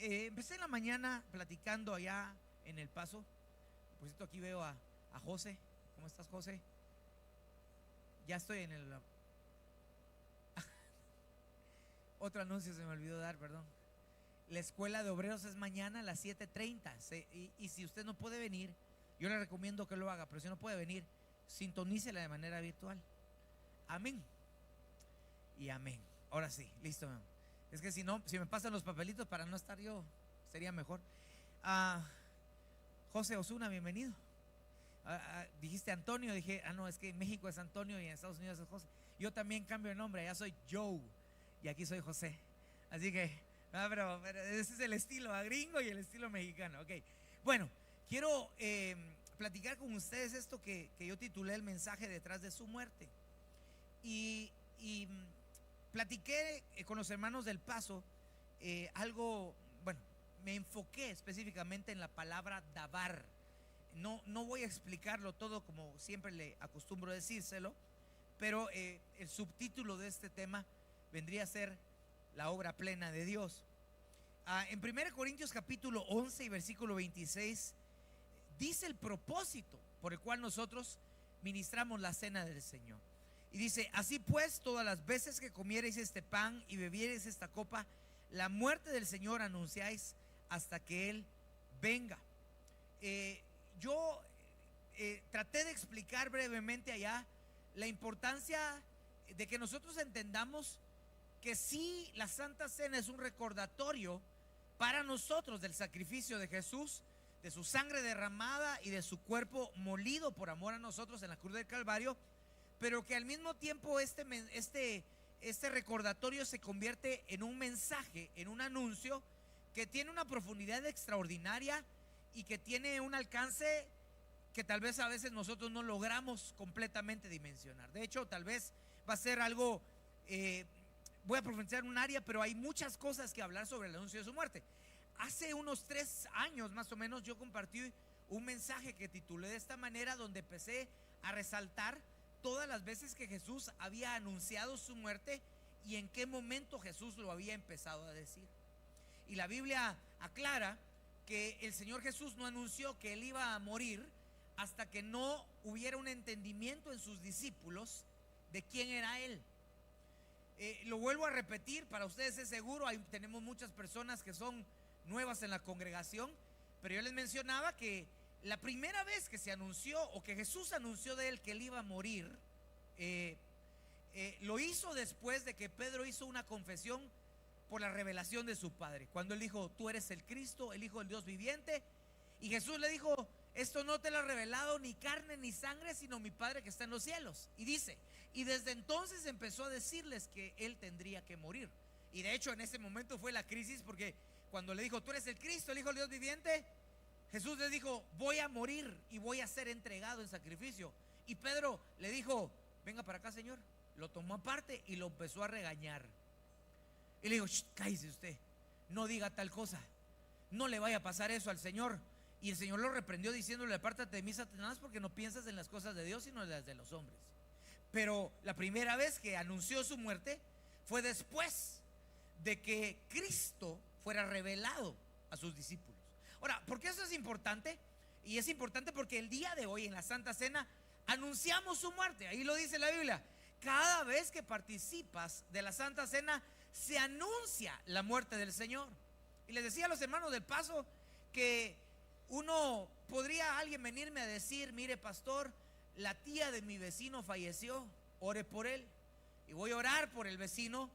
empecé en la mañana platicando allá en El Paso. Por cierto, aquí veo a José. ¿Cómo estás, José? Ya estoy en el... Otro anuncio se me olvidó dar, perdón. La escuela de obreros es mañana a las 7:30. Y si usted no puede venir, yo le recomiendo que lo haga. Pero si no puede venir, sintonícela de manera virtual. Amén y amén. Ahora sí, listo. Es que si no, si me pasan los papelitos para no estar yo, sería mejor. José Osuna, bienvenido. Dijiste Antonio, dije, no, es que en México es Antonio y en Estados Unidos es José. Yo también cambio de nombre, allá soy Joe y aquí soy José. Así que, pero ese es el estilo gringo y el estilo mexicano. Ok, bueno, quiero platicar con ustedes esto que yo titulé el mensaje detrás de su muerte. Y platiqué con los hermanos del Paso algo, bueno, me enfoqué específicamente en la palabra dabar. No voy a explicarlo todo como siempre le acostumbro decírselo, pero el subtítulo de este tema vendría a ser la obra plena de Dios. En 1 Corintios capítulo 11 y versículo 26 dice el propósito por el cual nosotros ministramos la cena del Señor. Y dice: así pues, todas las veces que comiereis este pan y bebiereis esta copa, la muerte del Señor anunciáis hasta que Él venga. Yo traté de explicar brevemente allá la importancia de que nosotros entendamos que sí, la Santa Cena es un recordatorio para nosotros del sacrificio de Jesús, de su sangre derramada y de su cuerpo molido por amor a nosotros en la cruz del Calvario, pero que al mismo tiempo este recordatorio se convierte en un mensaje, en un anuncio que tiene una profundidad extraordinaria y que tiene un alcance que tal vez a veces nosotros no logramos completamente dimensionar. De hecho, tal vez va a ser algo, voy a profundizar en un área, pero hay muchas cosas que hablar sobre el anuncio de su muerte. Hace unos 3 años más o menos yo compartí un mensaje que titulé de esta manera, donde empecé a resaltar todas las veces que Jesús había anunciado su muerte y en qué momento Jesús lo había empezado a decir. Y la Biblia aclara que el Señor Jesús no anunció que Él iba a morir hasta que no hubiera un entendimiento en sus discípulos de quién era Él. Lo vuelvo a repetir, para ustedes es seguro, tenemos muchas personas que son nuevas en la congregación, pero yo les mencionaba que la primera vez que se anunció, o que Jesús anunció de Él que Él iba a morir, lo hizo después de que Pedro hizo una confesión por la revelación de su Padre, cuando Él dijo: tú eres el Cristo, el Hijo del Dios viviente. Y Jesús le dijo: esto no te lo ha revelado ni carne ni sangre, sino mi Padre que está en los cielos. Y dice, y desde entonces empezó a decirles que Él tendría que morir. Y de hecho en ese momento fue la crisis, porque cuando le dijo: tú eres el Cristo, el Hijo del Dios viviente, Jesús le dijo: voy a morir y voy a ser entregado en sacrificio. Y Pedro le dijo: venga para acá, Señor. Lo tomó aparte y lo empezó a regañar. Y le dijo: cállese usted, no diga tal cosa, no le vaya a pasar eso al Señor. Y el Señor lo reprendió diciéndole: apártate de mí, Satanás, porque no piensas en las cosas de Dios sino en las de los hombres. Pero la primera vez que anunció su muerte fue después de que Cristo fuera revelado a sus discípulos. Ahora, ¿por qué eso es importante? Y es importante porque el día de hoy en la Santa Cena anunciamos su muerte. Ahí lo dice la Biblia: cada vez que participas de la Santa Cena se anuncia la muerte del Señor. Y les decía a los hermanos del Paso que alguien venirme a decir: mire, pastor, la tía de mi vecino falleció, ore por él. Y voy a orar por el vecino,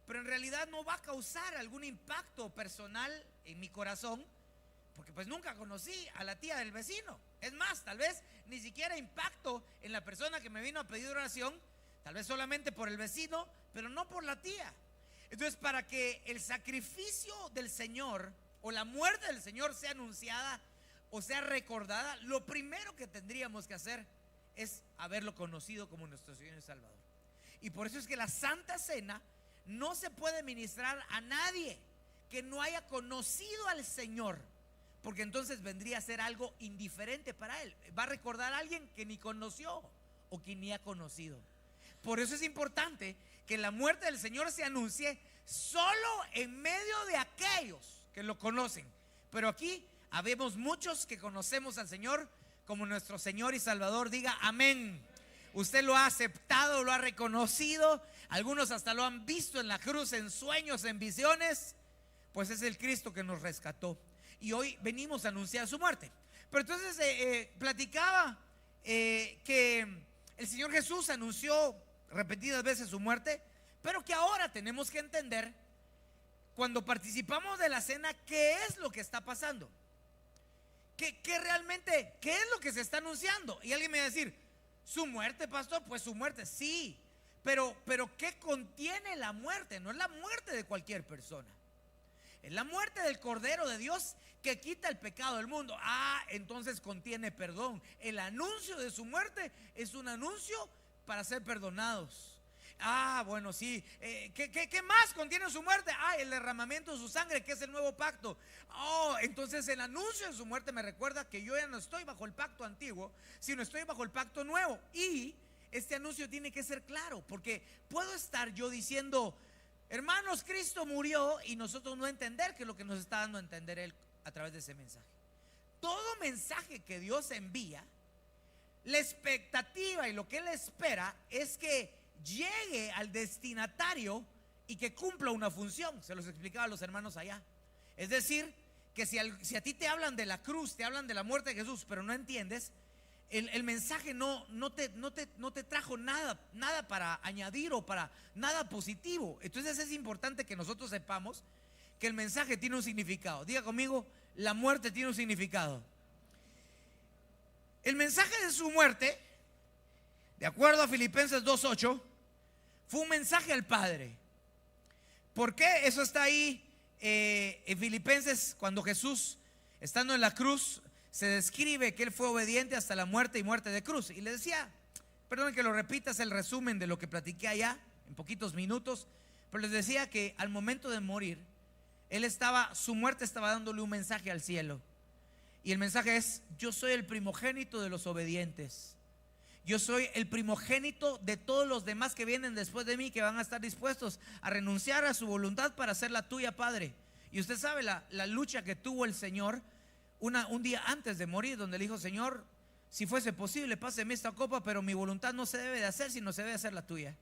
pero en realidad no va a causar algún impacto personal en mi corazón, porque pues nunca conocí a la tía del vecino. Es más, tal vez ni siquiera impacto en la persona que me vino a pedir oración, tal vez solamente por el vecino, pero no por la tía. Entonces, para que el sacrificio del Señor o la muerte del Señor sea anunciada o sea recordada, lo primero que tendríamos que hacer es haberlo conocido como nuestro Señor y Salvador. Y por eso es que la Santa Cena no se puede ministrar a nadie que no haya conocido al Señor, porque entonces vendría a ser algo indiferente para Él. Va a recordar a alguien que ni conoció o que ni ha conocido. Por eso es importante que la muerte del Señor se anuncie solo en medio de aquellos que lo conocen, pero aquí habemos muchos que conocemos al Señor como nuestro Señor y Salvador. Diga amén. Usted lo ha aceptado, lo ha reconocido. Algunos hasta lo han visto en la cruz, en sueños, en visiones. Pues es el Cristo que nos rescató. Y hoy venimos a anunciar su muerte. Pero entonces platicaba que el Señor Jesús anunció repetidas veces su muerte, pero que ahora tenemos que entender, cuando participamos de la cena, qué es lo que está pasando. ¿Qué realmente, qué es lo que se está anunciando? Y alguien me va a decir, ¿su muerte, pastor? Pues su muerte, sí. Pero ¿qué contiene la muerte? No es la muerte de cualquier persona. Es la muerte del Cordero de Dios que quita el pecado del mundo. Entonces contiene perdón. El anuncio de su muerte es un anuncio para ser perdonados. Bueno, sí. ¿Qué más contiene su muerte? El derramamiento de su sangre, que es el nuevo pacto. Entonces el anuncio de su muerte me recuerda que yo ya no estoy bajo el pacto antiguo, sino estoy bajo el pacto nuevo. Y este anuncio tiene que ser claro, porque puedo estar yo diciendo, hermanos, Cristo murió, y nosotros no entender que es lo que nos está dando a entender Él a través de ese mensaje. Todo mensaje que Dios envía, la expectativa y lo que Él espera es que llegue al destinatario y que cumpla una función. Se los explicaba a los hermanos allá. Es decir, que si a ti te hablan de la cruz, te hablan de la muerte de Jesús, pero no entiendes, el mensaje no te trajo nada para añadir o para nada positivo. Entonces es importante que nosotros sepamos que el mensaje tiene un significado. Diga conmigo, la muerte tiene un significado. El mensaje de su muerte, de acuerdo a Filipenses 2:8, fue un mensaje al Padre. ¿Por qué? Eso está ahí en Filipenses, cuando Jesús, estando en la cruz, se describe que Él fue obediente hasta la muerte y muerte de cruz. Y le decía, perdón que lo repitas, el resumen de lo que platiqué allá en poquitos minutos, pero les decía que al momento de morir, su muerte estaba dándole un mensaje al cielo. Y el mensaje es: yo soy el primogénito de los obedientes. Yo soy el primogénito de todos los demás que vienen después de mí, que van a estar dispuestos a renunciar a su voluntad para hacer la tuya, Padre. Y usted sabe la lucha que tuvo el Señor un día antes de morir, donde le dijo: Señor, si fuese posible, páseme esta copa, pero mi voluntad no se debe de hacer, sino se debe hacer la tuya.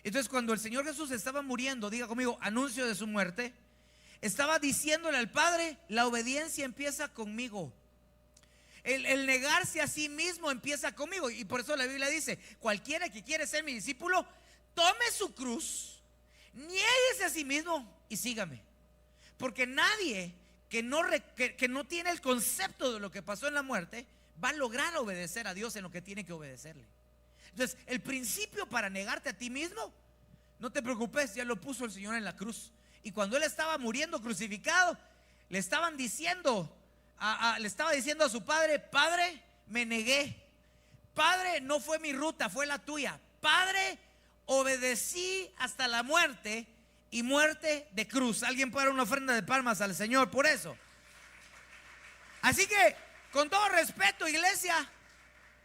Entonces, cuando el Señor Jesús estaba muriendo, diga conmigo, anuncio de su muerte, estaba diciéndole al Padre: la obediencia empieza conmigo. El negarse a sí mismo empieza conmigo. Y por eso la Biblia dice: cualquiera que quiere ser mi discípulo, tome su cruz, niéguese a sí mismo y sígame. Porque nadie que no tiene el concepto de lo que pasó en la muerte va a lograr obedecer a Dios en lo que tiene que obedecerle. Entonces, el principio para negarte a ti mismo, no te preocupes, ya lo puso el Señor en la cruz. Y cuando Él estaba muriendo crucificado, le estaba diciendo a su Padre: Padre, me negué. Padre, no fue mi ruta, fue la tuya. Padre, obedecí hasta la muerte, y muerte de cruz. Alguien puede dar una ofrenda de palmas al Señor por eso. Así que, con todo respeto, iglesia,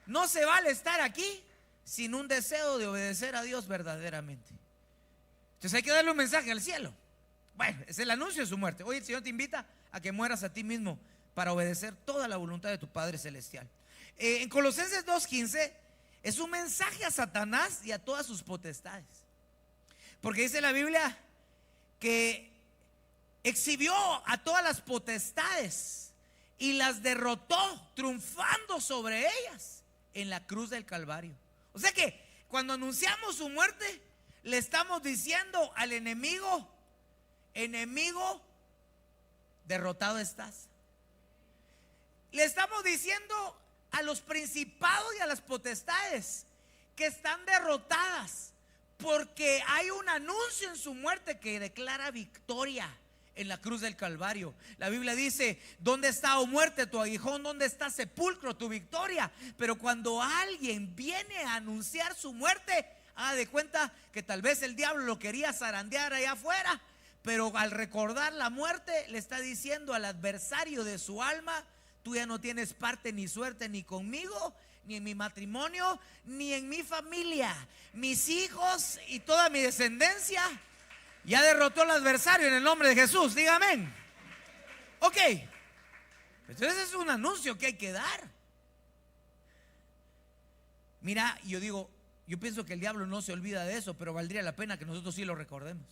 no se vale estar aquí sin un deseo de obedecer a Dios verdaderamente. Entonces hay que darle un mensaje al cielo. Bueno, es el anuncio de su muerte. Hoy el Señor te invita a que mueras a ti mismo para obedecer toda la voluntad de tu Padre Celestial. En Colosenses 2:15 es un mensaje a Satanás y a todas sus potestades. Porque dice la Biblia que exhibió a todas las potestades y las derrotó, triunfando sobre ellas en la cruz del Calvario. O sea que cuando anunciamos su muerte, le estamos diciendo al enemigo: enemigo, derrotado estás. Le estamos diciendo a los principados y a las potestades que están derrotadas, porque hay un anuncio en su muerte que declara victoria en la cruz del Calvario. La Biblia dice: ¿dónde está, oh muerte, tu aguijón? ¿Dónde está, sepulcro, tu victoria? Pero cuando alguien viene a anunciar su muerte, haga de cuenta que tal vez el diablo lo quería zarandear allá afuera, pero al recordar la muerte le está diciendo al adversario de su alma: tú ya no tienes parte ni suerte ni conmigo, ni en mi matrimonio, ni en mi familia. Mis hijos y toda mi descendencia ya derrotó al adversario en el nombre de Jesús. Diga amén. Ok, entonces es un anuncio que hay que dar. Mira, yo digo, yo pienso que el diablo no se olvida de eso, pero valdría la pena que nosotros sí lo recordemos.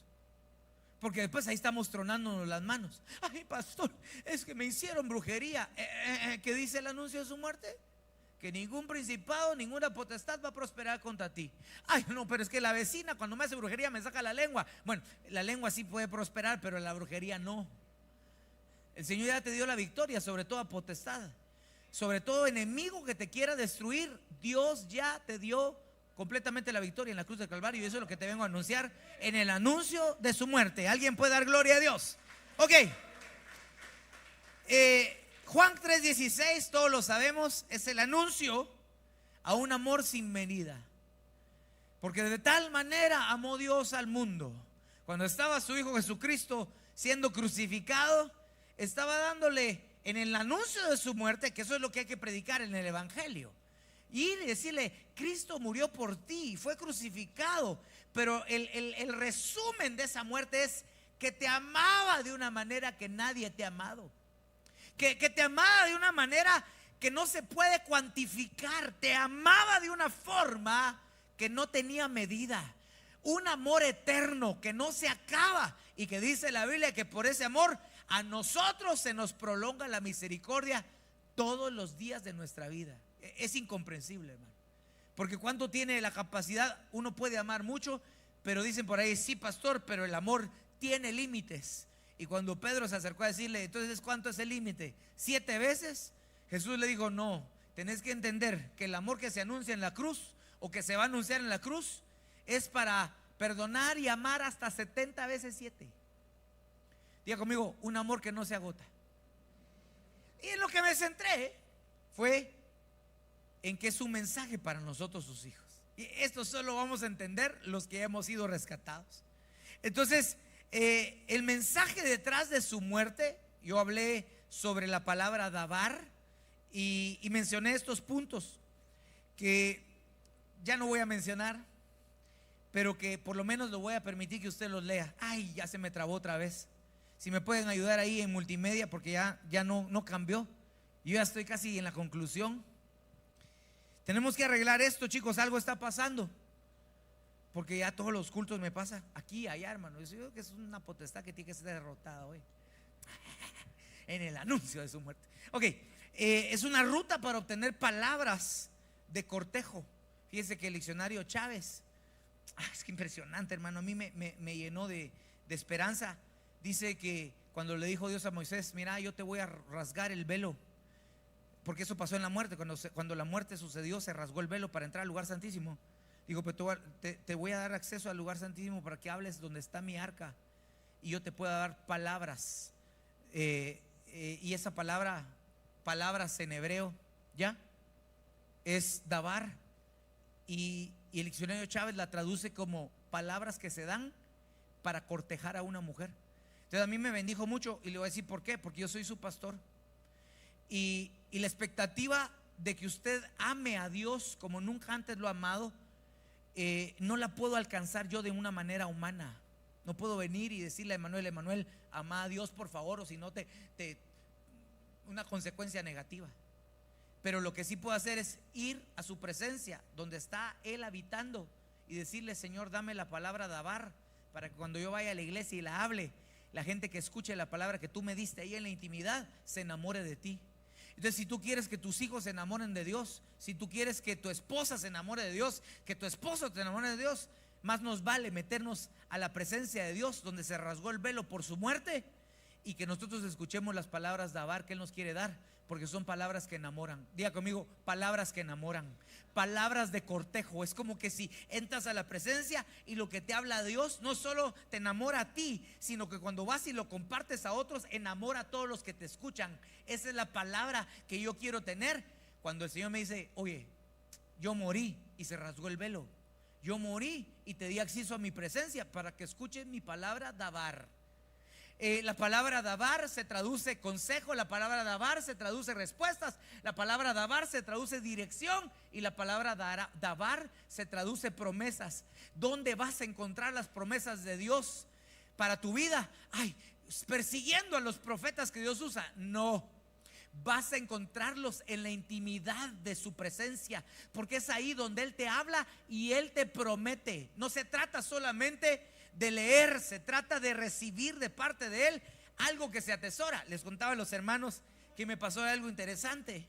Porque después ahí estamos tronándonos las manos. Ay, pastor, es que me hicieron brujería. ¿Qué dice el anuncio de su muerte? Que ningún principado, ninguna potestad va a prosperar contra ti. Ay, no, pero es que la vecina cuando me hace brujería me saca la lengua. Bueno, la lengua sí puede prosperar, pero la brujería no. El Señor ya te dio la victoria sobre toda potestad, sobre todo enemigo que te quiera destruir. Dios ya te dio completamente la victoria en la cruz del Calvario, y eso es lo que te vengo a anunciar en el anuncio de su muerte. ¿Alguien puede dar gloria a Dios? Ok. Juan 3:16, todos lo sabemos, es el anuncio a un amor sin medida. Porque de tal manera amó Dios al mundo. Cuando estaba su Hijo Jesucristo siendo crucificado, estaba dándole en el anuncio de su muerte, que eso es lo que hay que predicar en el Evangelio, y decirle: Cristo murió por ti, fue crucificado, pero el resumen de esa muerte es que te amaba de una manera que nadie te ha amado, que te amaba de una manera que no se puede cuantificar, te amaba de una forma que no tenía medida, un amor eterno que no se acaba, y que dice la Biblia que por ese amor a nosotros se nos prolonga la misericordia todos los días de nuestra vida. Es incomprensible, hermano, porque cuando tiene la capacidad, uno puede amar mucho, pero dicen por ahí: sí, pastor, pero el amor tiene límites. Y cuando Pedro se acercó a decirle: entonces, ¿cuánto es el límite? 7 veces. Jesús le dijo: no, tenés que entender que el amor que se anuncia en la cruz, o que se va a anunciar en la cruz, es para perdonar y amar hasta 70 veces 7. Diga conmigo: un amor que no se agota. Y en lo que me centré fue en que es un mensaje para nosotros, sus hijos. Y esto solo vamos a entender los que hemos sido rescatados. Entonces, el mensaje detrás de su muerte, yo hablé sobre la palabra dabar, y mencioné estos puntos que ya no voy a mencionar, pero que por lo menos lo voy a permitir que usted los lea. Ay, ya se me trabó otra vez. Si me pueden ayudar ahí en multimedia, porque ya no cambió. Yo ya estoy casi en la conclusión. Tenemos que arreglar esto, chicos. Algo está pasando, porque ya todos los cultos me pasa aquí, allá, hermano. Yo creo que es una potestad que tiene que ser derrotada hoy en el anuncio de su muerte. Ok, es una ruta para obtener palabras de cortejo. Fíjese que el diccionario Chávez, es que impresionante, hermano, a mí me llenó de esperanza. Dice que cuando le dijo Dios a Moisés: mira, yo te voy a rasgar el velo, porque eso pasó en la muerte. Cuando la muerte sucedió, se rasgó el velo para entrar al lugar santísimo. Digo: pero te voy a dar acceso al lugar santísimo para que hables donde está mi arca, y yo te pueda dar palabras. Y esa palabras en hebreo, ya, es dabar. Y el diccionario Chávez la traduce como palabras que se dan para cortejar a una mujer. Entonces a mí me bendijo mucho, y le voy a decir por qué. Porque yo soy su pastor, y la expectativa de que usted ame a Dios como nunca antes lo ha amado, no la puedo alcanzar yo de una manera humana. No puedo venir y decirle a Emanuel, ama a Dios por favor, o si no una consecuencia negativa. Pero lo que sí puedo hacer es ir a su presencia, donde está Él habitando, y decirle: Señor, dame la palabra dabar, para que cuando yo vaya a la iglesia y la hable, la gente que escuche la palabra que tú me diste ahí en la intimidad se enamore de ti. Entonces, si tú quieres que tus hijos se enamoren de Dios, si tú quieres que tu esposa se enamore de Dios, que tu esposo te enamore de Dios, más nos vale meternos a la presencia de Dios, donde se rasgó el velo por su muerte, y que nosotros escuchemos las palabras dabar que Él nos quiere dar, porque son palabras que enamoran. Diga conmigo: palabras que enamoran, palabras de cortejo. Es como que si entras a la presencia y lo que te habla Dios no solo te enamora a ti, sino que cuando vas y lo compartes a otros, enamora a todos los que te escuchan. Esa es la palabra que yo quiero tener. Cuando el Señor me dice: oye, yo morí y se rasgó el velo, yo morí y te di acceso a mi presencia para que escuches mi palabra dabar. La palabra dabar se traduce consejo, la palabra dabar se traduce respuestas, la palabra dabar se traduce dirección, y la palabra dabar se traduce promesas. ¿Dónde vas a encontrar las promesas de Dios para tu vida? Ay, persiguiendo a los profetas que Dios usa. No, vas a encontrarlos en la intimidad de su presencia, porque es ahí donde Él te habla y Él te promete. No se trata solamente de leer, se trata de recibir de parte de Él algo que se atesora. Les contaba a los hermanos que me pasó algo interesante.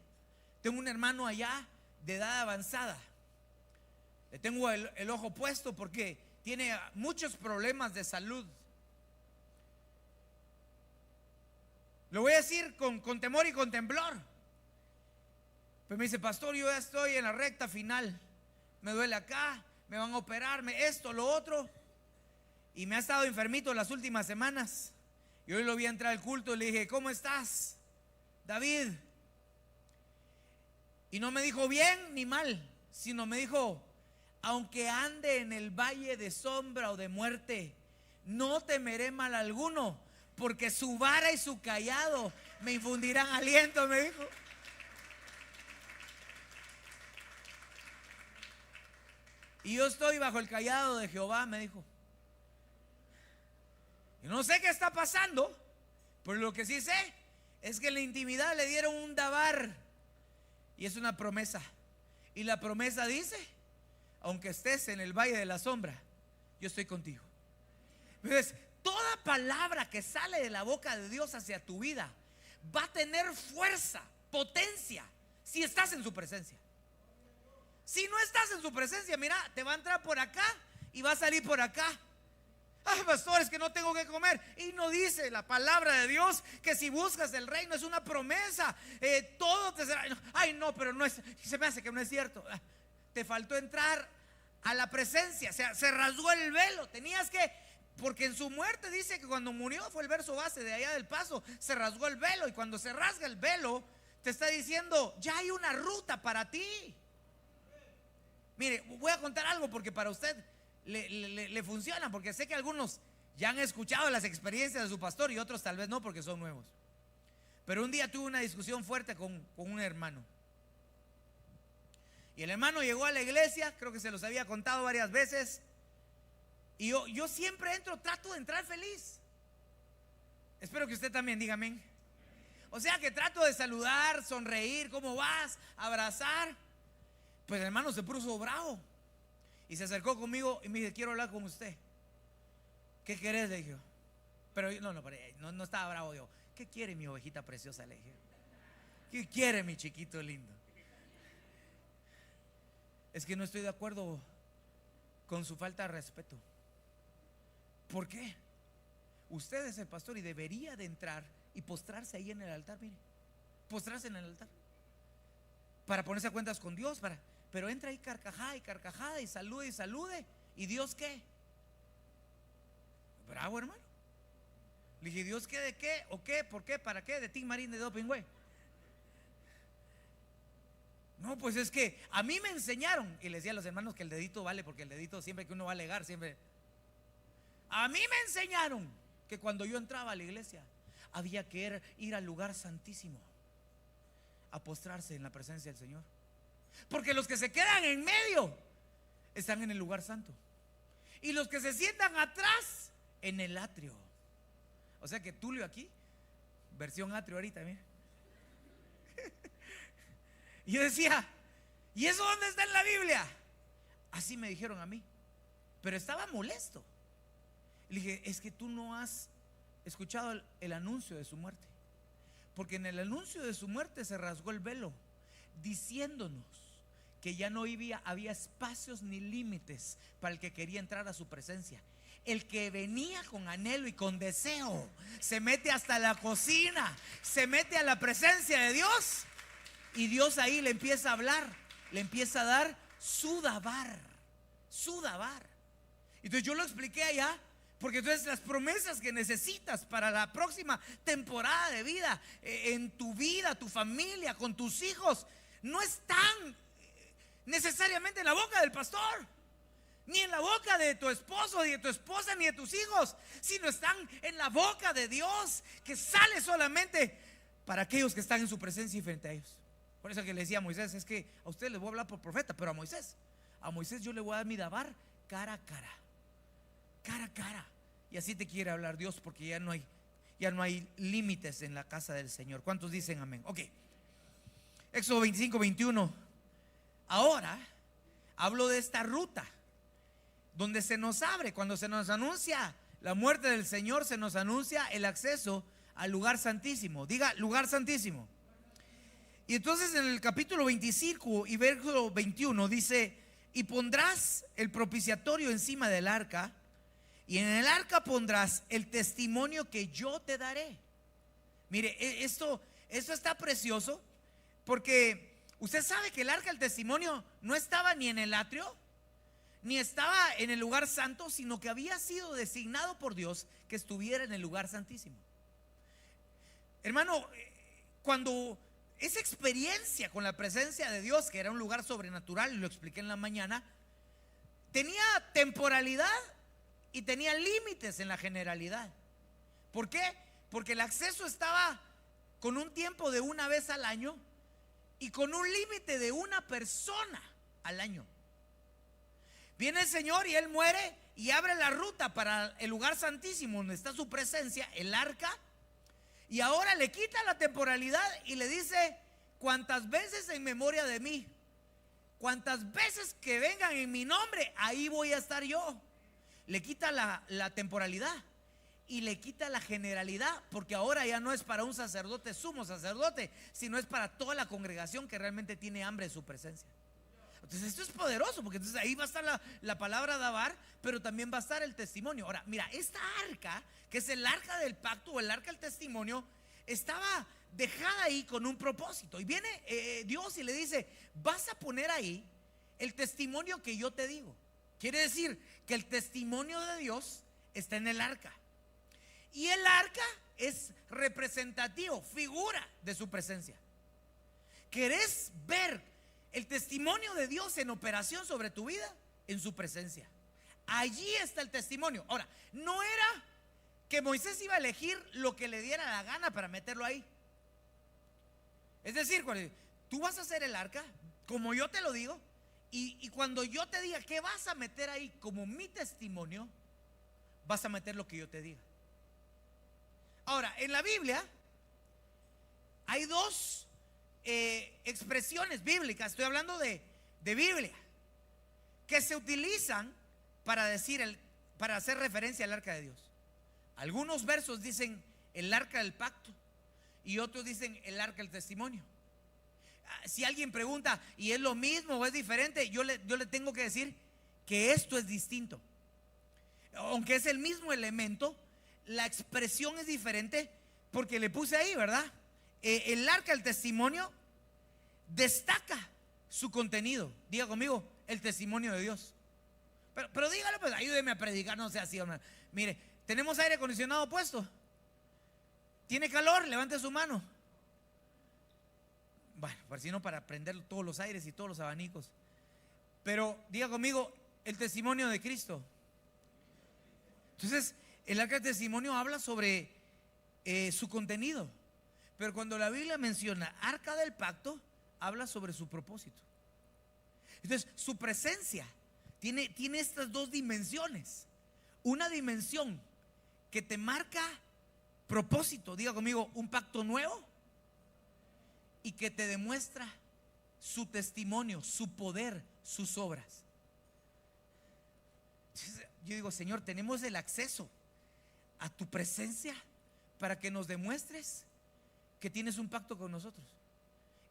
Tengo un hermano allá de edad avanzada. Le tengo el ojo puesto porque tiene muchos problemas de salud. Lo voy a decir con temor y con temblor. Pero me dice: pastor, yo ya estoy en la recta final. Me duele acá, me van a operarme, esto, lo otro. Y me ha estado enfermito las últimas semanas. Y hoy lo vi entrar al culto y le dije: ¿cómo estás, David? Y no me dijo bien ni mal, sino me dijo: aunque ande en el valle de sombra o de muerte, no temeré mal alguno, porque su vara y su cayado me infundirán aliento, me dijo. Y yo estoy bajo el cayado de Jehová, me dijo. Y no sé qué está pasando, pero lo que sí sé es que en la intimidad le dieron un dabar. Y es una promesa. Y la promesa dice: aunque estés en el valle de la sombra, yo estoy contigo. Entonces, toda palabra que sale de la boca de Dios hacia tu vida va a tener fuerza, potencia, si estás en su presencia. Si no estás en su presencia, mira, te va a entrar por acá y va a salir por acá. Ay, pastor, es que no tengo que comer. Y no dice la palabra de Dios que si buscas el reino, es una promesa, todo te será. Ay, no, pero no es, se me hace que no es cierto. Te faltó entrar a la presencia, o sea, se rasgó el velo. Tenías que, porque en su muerte dice que cuando murió, fue el verso base de allá del Paso, se rasgó el velo. Y cuando se rasga el velo, te está diciendo: ya hay una ruta para ti. Mire, voy a contar algo porque para usted le funciona, porque sé que algunos ya han escuchado las experiencias de su pastor y otros tal vez no, porque son nuevos. Pero un día tuve una discusión fuerte con un hermano. Y el hermano llegó a la iglesia, creo que se los había contado varias veces. Y yo siempre trato de entrar feliz. Espero que usted también, dígame. O sea que trato de saludar, sonreír, ¿cómo vas? Abrazar. Pues el hermano se puso bravo y se acercó conmigo y me dice: quiero hablar con usted. ¿Qué querés? Le dije. Pero no estaba bravo yo. ¿Qué quiere mi ovejita preciosa? Le dije. ¿Qué quiere mi chiquito lindo? Es que no estoy de acuerdo con su falta de respeto. ¿Por qué? Usted es el pastor y debería de entrar y postrarse ahí en el altar. Mire, postrarse en el altar para ponerse a cuentas con Dios, pero entra ahí carcajada y salude. ¿Y Dios qué? Bravo, hermano. Le dije: ¿Dios qué? ¿De qué? ¿O qué? ¿Por qué? ¿Para qué? ¿De Tim Marín de Dopingüe? No, pues es que a mí me enseñaron. Y le decía a los hermanos que el dedito vale, porque el dedito, siempre que uno va a alegar, siempre. A mí me enseñaron que cuando yo entraba a la iglesia había que ir al lugar santísimo a postrarse en la presencia del Señor, porque los que se quedan en medio están en el lugar santo y los que se sientan atrás en el atrio. O sea que Tulio aquí, versión atrio ahorita, mira. Y yo decía: ¿y eso dónde está en la Biblia? Así me dijeron a mí, pero estaba molesto. Le dije: es que tú no has escuchado el anuncio de su muerte, porque en el anuncio de su muerte se rasgó el velo, diciéndonos que ya no había espacios ni límites para el que quería entrar a su presencia. El que venía con anhelo y con deseo se mete hasta la cocina, se mete a la presencia de Dios, y Dios ahí le empieza a hablar, le empieza a dar su dabar. Entonces yo lo expliqué allá, porque entonces las promesas que necesitas para la próxima temporada de vida, en tu vida, tu familia, con tus hijos, no están necesariamente en la boca del pastor, ni en la boca de tu esposo, ni de tu esposa, ni de tus hijos, sino están en la boca de Dios, que sale solamente para aquellos que están en su presencia y frente a ellos. Por eso que le decía a Moisés: es que a usted les voy a hablar por profeta, pero a Moisés yo le voy a dar mi dabar cara a cara. Y así te quiere hablar Dios, porque ya no hay. ya no hay límites en la casa del Señor. ¿Cuántos dicen amén? Ok. Éxodo 25, 21. Ahora hablo de esta ruta donde se nos abre, cuando se nos anuncia la muerte del Señor, se nos anuncia el acceso al lugar santísimo. Diga, lugar santísimo. Y entonces en el capítulo 25 y verso 21 dice: y pondrás el propiciatorio encima del arca, y en el arca pondrás el testimonio que yo te daré. Mire, esto está precioso, porque usted sabe que el arca del testimonio no estaba ni en el atrio, ni estaba en el lugar santo, sino que había sido designado por Dios que estuviera en el lugar santísimo. Hermano, cuando esa experiencia con la presencia de Dios, que era un lugar sobrenatural, y lo expliqué en la mañana, tenía temporalidad y tenía límites en la generalidad. ¿Por qué? Porque el acceso estaba con un tiempo de una vez al año y con un límite de una persona al año. Viene el Señor y Él muere y abre la ruta para el lugar santísimo donde está su presencia, el arca. Y ahora le quita la temporalidad y le dice: cuantas veces en memoria de mí, cuantas veces que vengan en mi nombre, ahí voy a estar yo. Le quita la temporalidad y le quita la generalidad, porque ahora ya no es para un sacerdote, sumo sacerdote, sino es para toda la congregación que realmente tiene hambre de su presencia. Entonces esto es poderoso, porque entonces ahí va a estar la palabra dabar, pero también va a estar el testimonio. Ahora, mira, esta arca, que es el arca del pacto o el arca del testimonio, estaba dejada ahí con un propósito. Y viene Dios y le dice: vas a poner ahí el testimonio que yo te digo. Quiere decir que el testimonio de Dios está en el arca. Y el arca es representativo, figura de su presencia. ¿Querés ver el testimonio de Dios en operación sobre tu vida? En su presencia. Allí está el testimonio. Ahora, no era que Moisés iba a elegir lo que le diera la gana para meterlo ahí. Es decir, tú vas a hacer el arca como yo te lo digo, y cuando yo te diga qué vas a meter ahí como mi testimonio, vas a meter lo que yo te diga. Ahora, en la Biblia hay dos expresiones bíblicas, estoy hablando de Biblia, que se utilizan para hacer referencia al arca de Dios. Algunos versos dicen el arca del pacto y otros dicen el arca del testimonio. Si alguien pregunta, ¿y es lo mismo o es diferente? Yo le tengo que decir que esto es distinto. Aunque es el mismo elemento, la expresión es diferente, porque le puse ahí, ¿verdad? El arca del testimonio destaca su contenido. Diga conmigo, el testimonio de Dios. Pero dígalo, pues ayúdeme a predicar, no sea así, hermano. Mire, ¿tenemos aire acondicionado puesto? ¿Tiene calor? Levante su mano. Bueno, por si no, para prender todos los aires y todos los abanicos. Pero diga conmigo, el testimonio de Cristo. Entonces, el arca del testimonio habla sobre su contenido. Pero cuando la Biblia menciona arca del pacto, habla sobre su propósito. Entonces, su presencia tiene estas dos dimensiones. Una dimensión que te marca propósito, diga conmigo, un pacto nuevo, y que te demuestra su testimonio, su poder, sus obras. Yo digo: Señor, tenemos el acceso a tu presencia para que nos demuestres que tienes un pacto con nosotros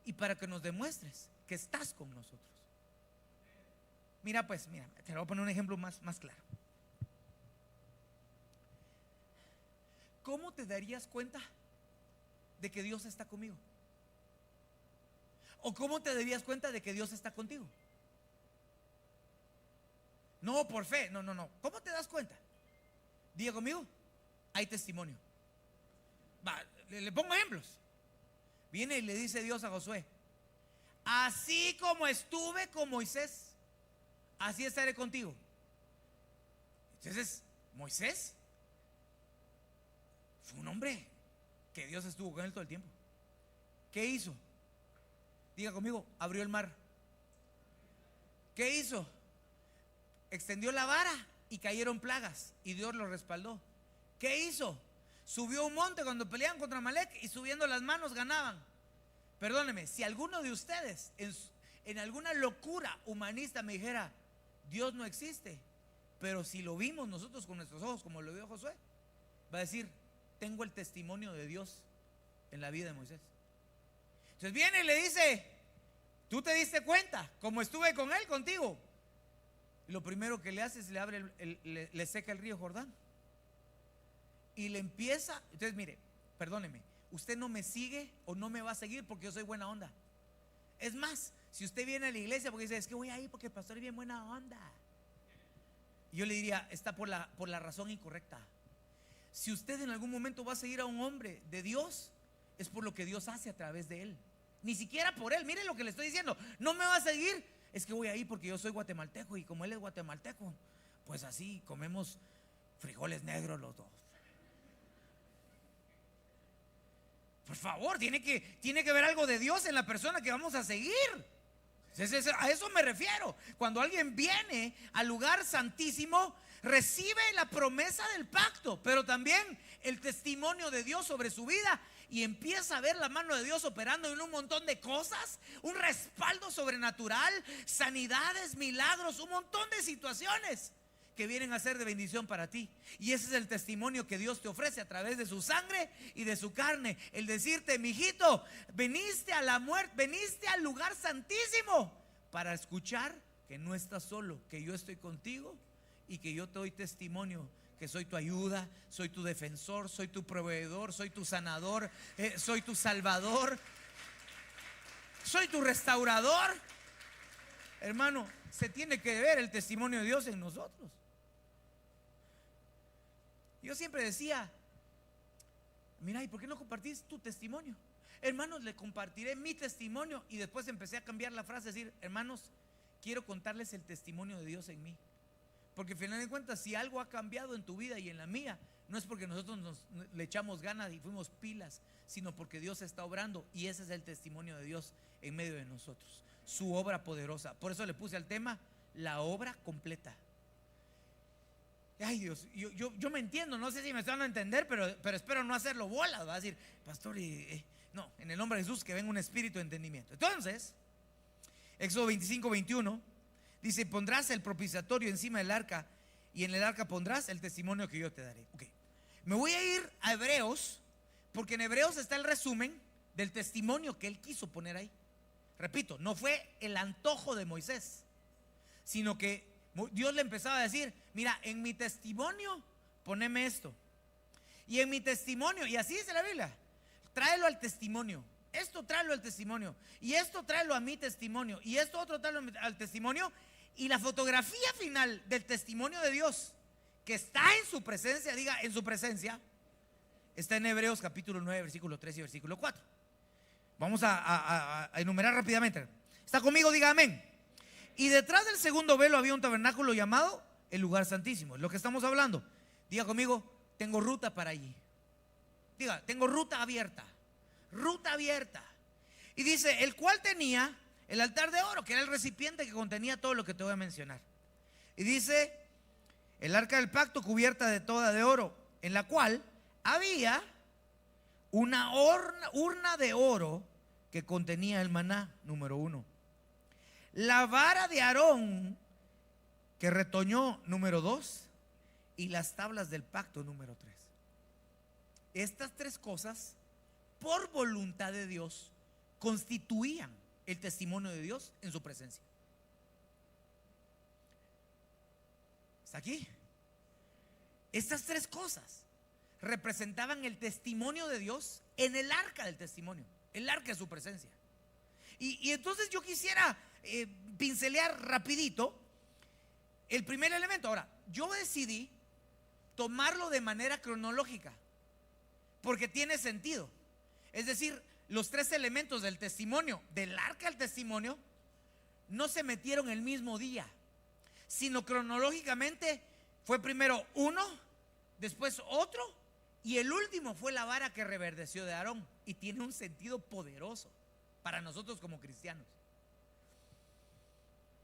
y para que nos demuestres que estás con nosotros. Mira, te voy a poner un ejemplo más claro. ¿Cómo te darías cuenta de que Dios está conmigo? ¿O cómo te darías cuenta de que Dios está contigo? No, por fe, no. ¿Cómo te das cuenta? Diga conmigo, hay testimonio. Le pongo ejemplos. Viene y le dice Dios a Josué: así como estuve con Moisés, así estaré contigo. Entonces, Moisés fue un hombre que Dios estuvo con él todo el tiempo. ¿Qué hizo? Diga conmigo, abrió el mar. ¿Qué hizo? Extendió la vara y cayeron plagas y Dios lo respaldó. ¿Qué hizo? subió un monte cuando peleaban contra Amalek y subiendo las manos ganaban. Perdóneme, si alguno de ustedes en alguna locura humanista me dijera, Dios no existe, pero si lo vimos nosotros con nuestros ojos como lo vio Josué, va a decir, tengo el testimonio de Dios en la vida de Moisés. Entonces viene y le dice, tú te diste cuenta, como estuve con él, contigo. Y lo primero que le hace es le abre le seca el río Jordán. Y le empieza. Entonces mire, perdóneme, usted no me sigue o no me va a seguir porque yo soy buena onda. Es más, si usted viene a la iglesia porque dice, es que voy a ir porque el pastor es bien buena onda, yo le diría, está por la razón incorrecta. Si usted en algún momento va a seguir a un hombre de Dios, es por lo que Dios hace a través de él, ni siquiera por él. Mire lo que le estoy diciendo, no me va a seguir, es que voy a ir porque yo soy guatemalteco y como él es guatemalteco, pues así comemos frijoles negros los dos. Por favor, tiene que ver algo de Dios en la persona que vamos a seguir. A eso me refiero. Cuando alguien viene al lugar santísimo, recibe la promesa del pacto, pero también el testimonio de Dios sobre su vida, y empieza a ver la mano de Dios operando en un montón de cosas, un respaldo sobrenatural, sanidades, milagros, un montón de situaciones que vienen a ser de bendición para ti. Y ese es el testimonio que Dios te ofrece a través de su sangre y de su carne. El decirte, mijito, veniste a la muerte, veniste al lugar santísimo para escuchar que no estás solo, que yo estoy contigo y que yo te doy testimonio que soy tu ayuda, soy tu defensor, soy tu proveedor, soy tu sanador, soy tu salvador, soy tu restaurador. Hermano, se tiene que ver el testimonio de Dios en nosotros. Yo siempre decía, mira, ¿y por qué no compartís tu testimonio? Hermanos, le compartiré mi testimonio. Y después empecé a cambiar la frase, decir, hermanos, quiero contarles el testimonio de Dios en mí. Porque al final de cuentas, si algo ha cambiado en tu vida y en la mía, no es porque nosotros le echamos ganas y fuimos pilas, sino porque Dios está obrando. Y ese es el testimonio de Dios en medio de nosotros, su obra poderosa. Por eso le puse al tema, la obra completa. Ay Dios, yo me entiendo, no sé si me están a entender, pero espero no hacerlo bolas. Va a decir, pastor, no, en el nombre de Jesús, que venga un espíritu de entendimiento. Entonces, Éxodo 25:21 dice, pondrás el propiciatorio encima del arca, y en el arca pondrás el testimonio que yo te daré. Ok, me voy a ir a Hebreos, porque en Hebreos está el resumen del testimonio que él quiso poner ahí. Repito, no fue el antojo de Moisés, sino que Dios le empezaba a decir, mira, en mi testimonio poneme esto, y en mi testimonio, y así dice la Biblia, tráelo al testimonio, esto tráelo al testimonio, y esto tráelo a mi testimonio, y esto otro tráelo al testimonio. Y la fotografía final del testimonio de Dios, que está en su presencia, diga en su presencia, está en Hebreos capítulo 9, versículo 3 y versículo 4. Vamos a enumerar rápidamente. ¿Está conmigo? Diga amén. Y detrás del segundo velo había un tabernáculo llamado el lugar santísimo. Es lo que estamos hablando. Diga conmigo, tengo ruta para allí. Diga, tengo ruta abierta. Ruta abierta. Y dice, el cual tenía el altar de oro, que era el recipiente que contenía todo lo que te voy a mencionar. Y dice, el arca del pacto cubierta de toda de oro, en la cual había una urna de oro que contenía el maná, número 1. La vara de Aarón que retoñó, número 2. Y las tablas del pacto, número 3. Estas tres cosas, por voluntad de Dios, constituían el testimonio de Dios en su presencia. ¿Está aquí? Estas tres cosas representaban el testimonio de Dios en el arca del testimonio, el arca de su presencia. Y entonces yo quisiera pincelear rapidito el primer elemento. Ahora, yo decidí tomarlo de manera cronológica porque tiene sentido. Es decir, los tres elementos del testimonio, del arca del testimonio, no se metieron el mismo día, sino cronológicamente fue primero uno, después otro, y el último fue la vara que reverdeció de Aarón. Y tiene un sentido poderoso para nosotros como cristianos.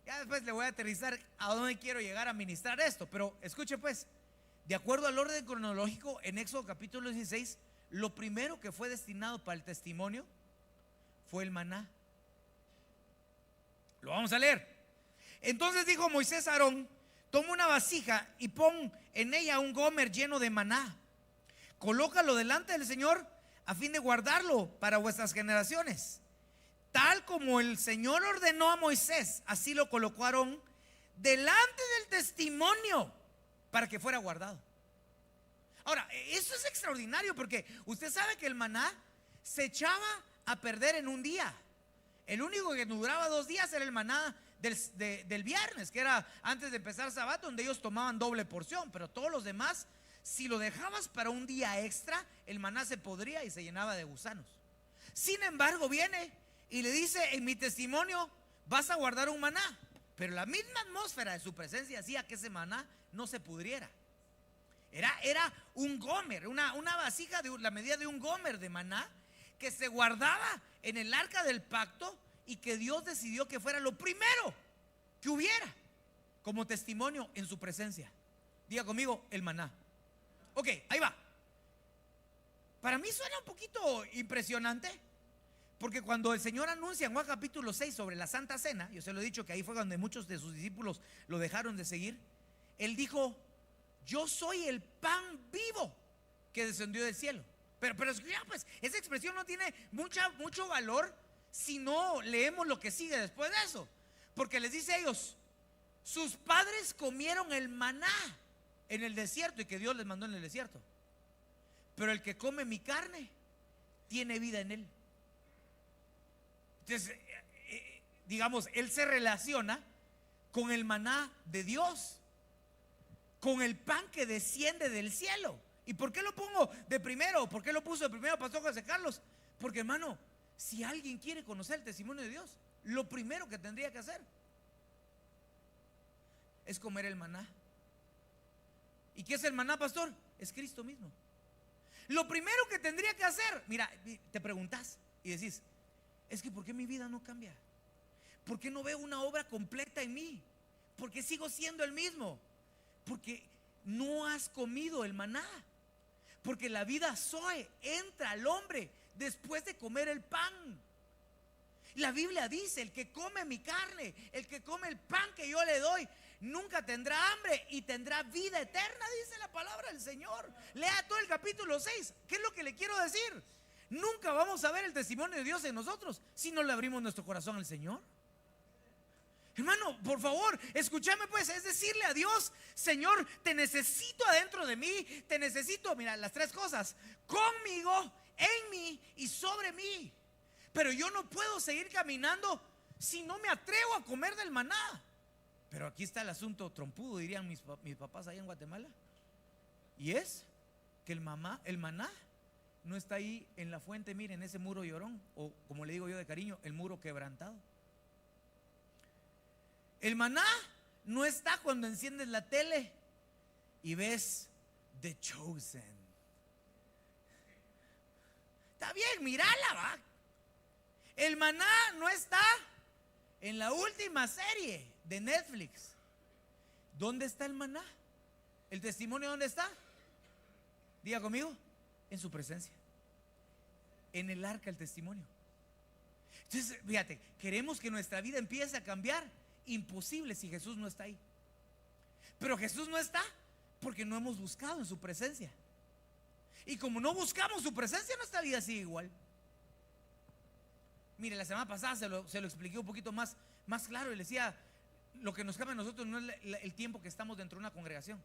Ya después le voy a aterrizar a dónde quiero llegar a ministrar esto, pero escuche pues, De acuerdo al orden cronológico, en Éxodo capítulo 16, lo primero que fue destinado para el testimonio fue el maná. Lo vamos a leer. Entonces dijo Moisés a Aarón: toma una vasija y pon en ella un gomer lleno de maná. Colócalo delante del Señor a fin de guardarlo para vuestras generaciones. Tal como el Señor ordenó a Moisés, así lo colocó Aarón delante del testimonio para que fuera guardado. Ahora, eso es extraordinario, porque usted sabe que el maná se echaba a perder en un día. El único que duraba 2 días era el maná del viernes, que era antes de empezar Sabbat, donde ellos tomaban doble porción. Pero todos los demás, si lo dejabas para un día extra, el maná se podría y se llenaba de gusanos. Sin embargo, viene y le dice: en mi testimonio vas a guardar un maná. Pero la misma atmósfera de su presencia hacía que ese maná no se pudriera. Era un gomer, una vasija de la medida de un gomer de maná, que se guardaba en el arca del pacto, y que Dios decidió que fuera lo primero que hubiera como testimonio en su presencia. Diga conmigo: el maná. Ok, ahí va. Para mí suena un poquito impresionante, porque cuando el Señor anuncia en Juan capítulo 6 sobre la Santa Cena, yo se lo he dicho que ahí fue donde muchos de sus discípulos lo dejaron de seguir. Él dijo: yo soy el pan vivo que descendió del cielo. Pero pues esa expresión no tiene mucho valor si no leemos lo que sigue después de eso. Porque les dice a ellos: sus padres comieron el maná en el desierto, y que Dios les mandó en el desierto. Pero el que come mi carne tiene vida en él. Entonces, digamos, él se relaciona con el maná de Dios, con el pan que desciende del cielo. ¿Y por qué lo pongo de primero? ¿Por qué lo puso de primero, Pastor José Carlos? Porque, hermano, si alguien quiere conocer el testimonio de Dios, lo primero que tendría que hacer es comer el maná. ¿Y qué es el maná, pastor? Es Cristo mismo. Lo primero que tendría que hacer, mira, te preguntas y decís: es que ¿por qué mi vida no cambia? ¿Por qué no veo una obra completa en mí? ¿Por qué sigo siendo el mismo? Porque no has comido el maná. Porque la vida Zoe entra al hombre después de comer el pan. La Biblia dice: el que come mi carne, el que come el pan que yo le doy, nunca tendrá hambre y tendrá vida eterna, dice la palabra del Señor. Lea todo el capítulo 6. ¿Qué es lo que le quiero decir? Nunca vamos a ver el testimonio de Dios en nosotros si no le abrimos nuestro corazón al Señor. Hermano, por favor, escúchame pues. Es decirle a Dios: Señor, te necesito adentro de mí. Te necesito, mira, las 3 cosas: conmigo, en mí y sobre mí. Pero yo no puedo seguir caminando si no me atrevo a comer del maná. Pero aquí está el asunto trompudo, dirían mis papás allá en Guatemala. Y es que el maná no está ahí en la fuente, miren, ese muro llorón, o como le digo yo de cariño, el muro quebrantado. El maná no está cuando enciendes la tele y ves The Chosen. Está bien, mírala, va. El maná no está en la última serie de Netflix. ¿Dónde está el maná? ¿El testimonio dónde está? Diga conmigo: en su presencia, en el arca del testimonio. Entonces, fíjate, queremos que nuestra vida empiece a cambiar. Imposible si Jesús no está ahí. Pero Jesús no está porque no hemos buscado en su presencia. Y como no buscamos su presencia, nuestra vida sigue igual. Mire, la semana pasada se lo expliqué un poquito más claro, y le decía: lo que nos cambia a nosotros no es el tiempo que estamos dentro de una congregación.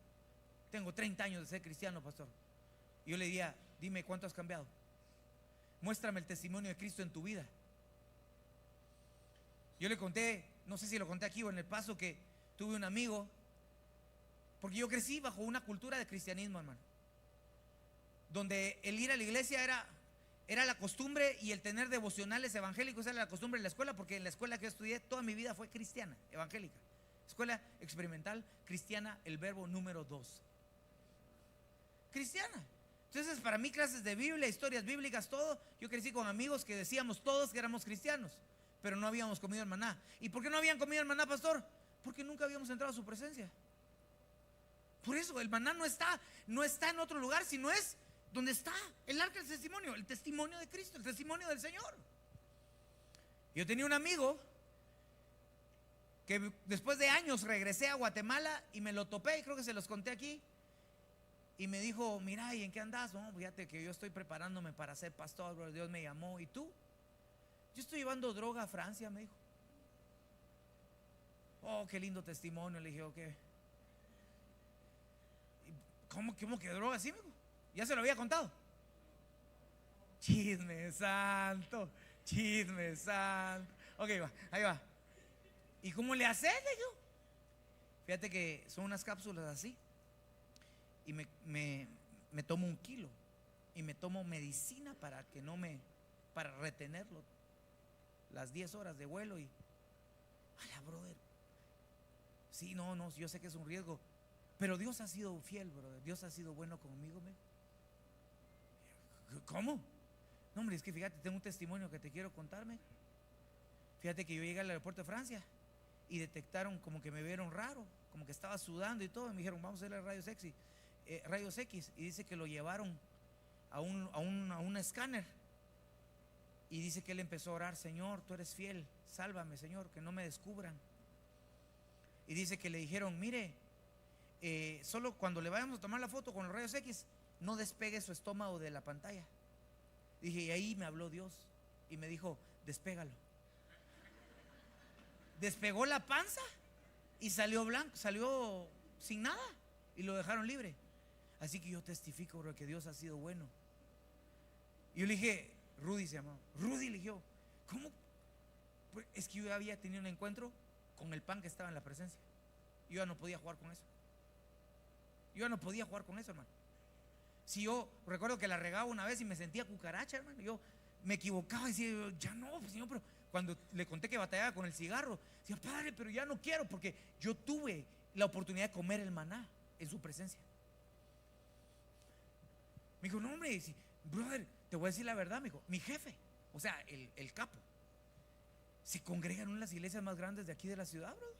Tengo 30 años de ser cristiano, pastor. Y yo le decía: dime cuánto has cambiado. Muéstrame el testimonio de Cristo en tu vida. Yo le conté, no sé si lo conté aquí o en El Paso, que tuve un amigo, porque yo crecí bajo una cultura de cristianismo, hermano, donde el ir a la iglesia era la costumbre, y el tener devocionales evangélicos era la costumbre en la escuela, porque en la escuela que yo estudié toda mi vida fue cristiana, evangélica. Escuela experimental cristiana, el verbo número 2. Cristiana. Entonces, para mí, clases de Biblia, historias bíblicas, todo. Yo crecí con amigos que decíamos todos que éramos cristianos, pero no habíamos comido el maná. ¿Y por qué no habían comido el maná, pastor? Porque nunca habíamos entrado a su presencia. Por eso el maná no está en otro lugar, sino es donde está el arca del testimonio, el testimonio de Cristo, el testimonio del Señor. Yo tenía un amigo que después de años regresé a Guatemala y me lo topé, y creo que se los conté aquí. Y me dijo: mira, ¿y en qué andas? No, fíjate que yo estoy preparándome para ser pastor, bro. Dios me llamó. ¿Y tú? Yo estoy llevando droga a Francia, me dijo. Oh, qué lindo testimonio. Le dije: ok. ¿Cómo que droga? Sí, me dijo. Ya se lo había contado. Chisme santo, chisme santo. Ok, va, ahí va. ¿Y cómo le haces? Le digo. Fíjate que son unas cápsulas así. Y me tomo 1 kilo. Y me tomo medicina para que no me, para retenerlo las 10 horas de vuelo. Y ala, brother. Sí, no, yo sé que es un riesgo, pero Dios ha sido fiel, brother. Dios ha sido bueno conmigo, me. ¿Cómo? No, hombre, es que fíjate, tengo un testimonio que te quiero contarme. Fíjate que yo llegué al aeropuerto de Francia y detectaron como que me vieron raro, como que estaba sudando y todo. Y me dijeron: vamos a hacerle rayos X. Y dice que lo llevaron a un escáner. Y dice que él empezó a orar: Señor, tú eres fiel, sálvame, Señor, que no me descubran. Y dice que le dijeron: mire, solo cuando le vayamos a tomar la foto con los rayos X, no despegue su estómago de la pantalla. Dije, y ahí me habló Dios y me dijo: despégalo. Despegó la panza y salió blanco, salió sin nada, y lo dejaron libre. Así que yo testifico, bro, que Dios ha sido bueno. Y yo le dije: Rudy se llamaba. Rudy, le dije: ¿cómo? Pues es que yo había tenido un encuentro con el pan que estaba en la presencia. Yo ya no podía jugar con eso. Hermano. Si yo recuerdo que la regaba una vez y me sentía cucaracha, hermano, yo me equivocaba y decía: ya no, pues, Señor. Pero cuando le conté que batallaba con el cigarro, decía: Padre, pero ya no quiero, porque yo tuve la oportunidad de comer el maná en su presencia. Me dijo: no, hombre, brother, te voy a decir la verdad, me dijo, mi jefe, o sea, el capo, se congrega en una de las iglesias más grandes de aquí de la ciudad, brother,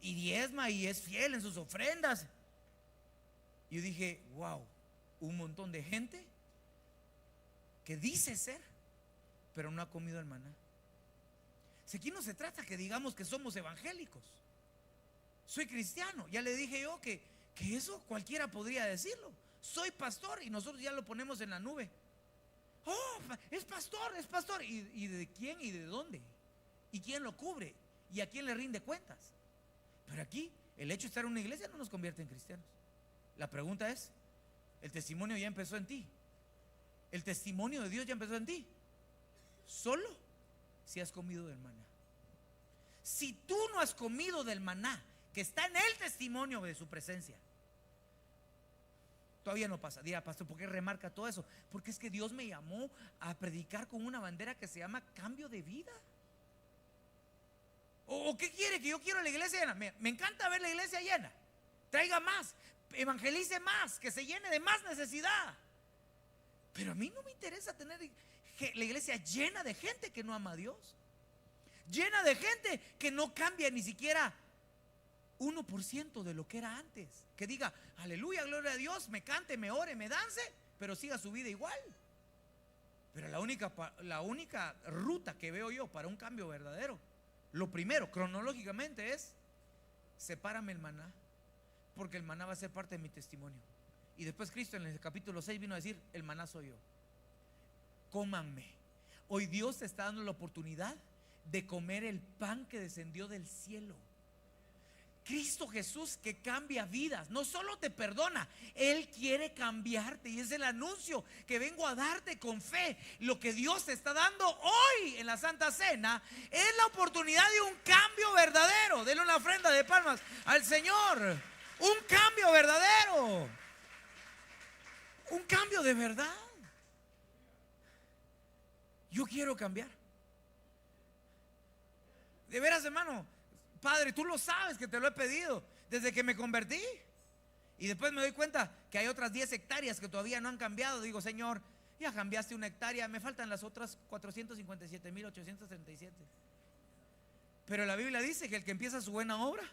y diezma y es fiel en sus ofrendas. Y yo dije: wow, un montón de gente que dice ser, pero no ha comido el maná. Si aquí no se trata que digamos que somos evangélicos, soy cristiano. Ya le dije yo que eso cualquiera podría decirlo. Soy pastor, y nosotros ya lo ponemos en la nube. Oh, es pastor, es pastor. ¿Y de quién y de dónde? ¿Y quién lo cubre? ¿Y a quién le rinde cuentas? Pero aquí el hecho de estar en una iglesia no nos convierte en cristianos. La pregunta es: el testimonio ya empezó en ti. El testimonio de Dios ya empezó en ti. Solo si has comido del maná. Si tú no has comido del maná que está en el testimonio de su presencia, todavía no pasa. Diga: pastor, ¿por qué remarca todo eso? Porque es que Dios me llamó a predicar con una bandera que se llama cambio de vida. ¿O qué quiere? Que yo quiero la iglesia llena. Me encanta ver la iglesia llena. Traiga más, evangelice más, que se llene de más necesidad. Pero a mí no me interesa tener la iglesia llena de gente que no ama a Dios, llena de gente que no cambia ni siquiera 1% de lo que era antes. Que diga: aleluya, gloria a Dios, me cante, me ore, me dance, pero siga su vida igual. Pero la única ruta que veo yo para un cambio verdadero, lo primero, cronológicamente, es: sepárame el maná, porque el maná va a ser parte de mi testimonio. Y después Cristo en el capítulo 6 vino a decir: el maná soy yo. Cómanme. Hoy Dios te está dando la oportunidad de comer el pan que descendió del cielo. Cristo Jesús, que cambia vidas, no solo te perdona, Él quiere cambiarte. Y es el anuncio que vengo a darte con fe. Lo que Dios te está dando hoy en la Santa Cena es la oportunidad de un cambio verdadero. Denle una ofrenda de palmas al Señor. Un cambio verdadero. Un cambio de verdad. Yo quiero cambiar. De veras, hermano. Padre, tú lo sabes que te lo he pedido desde que me convertí. Y después me doy cuenta que hay otras 10 hectáreas que todavía no han cambiado. Digo: Señor, ya cambiaste 1 hectárea, me faltan las otras 457,837. Pero la Biblia dice que el que empieza su buena obra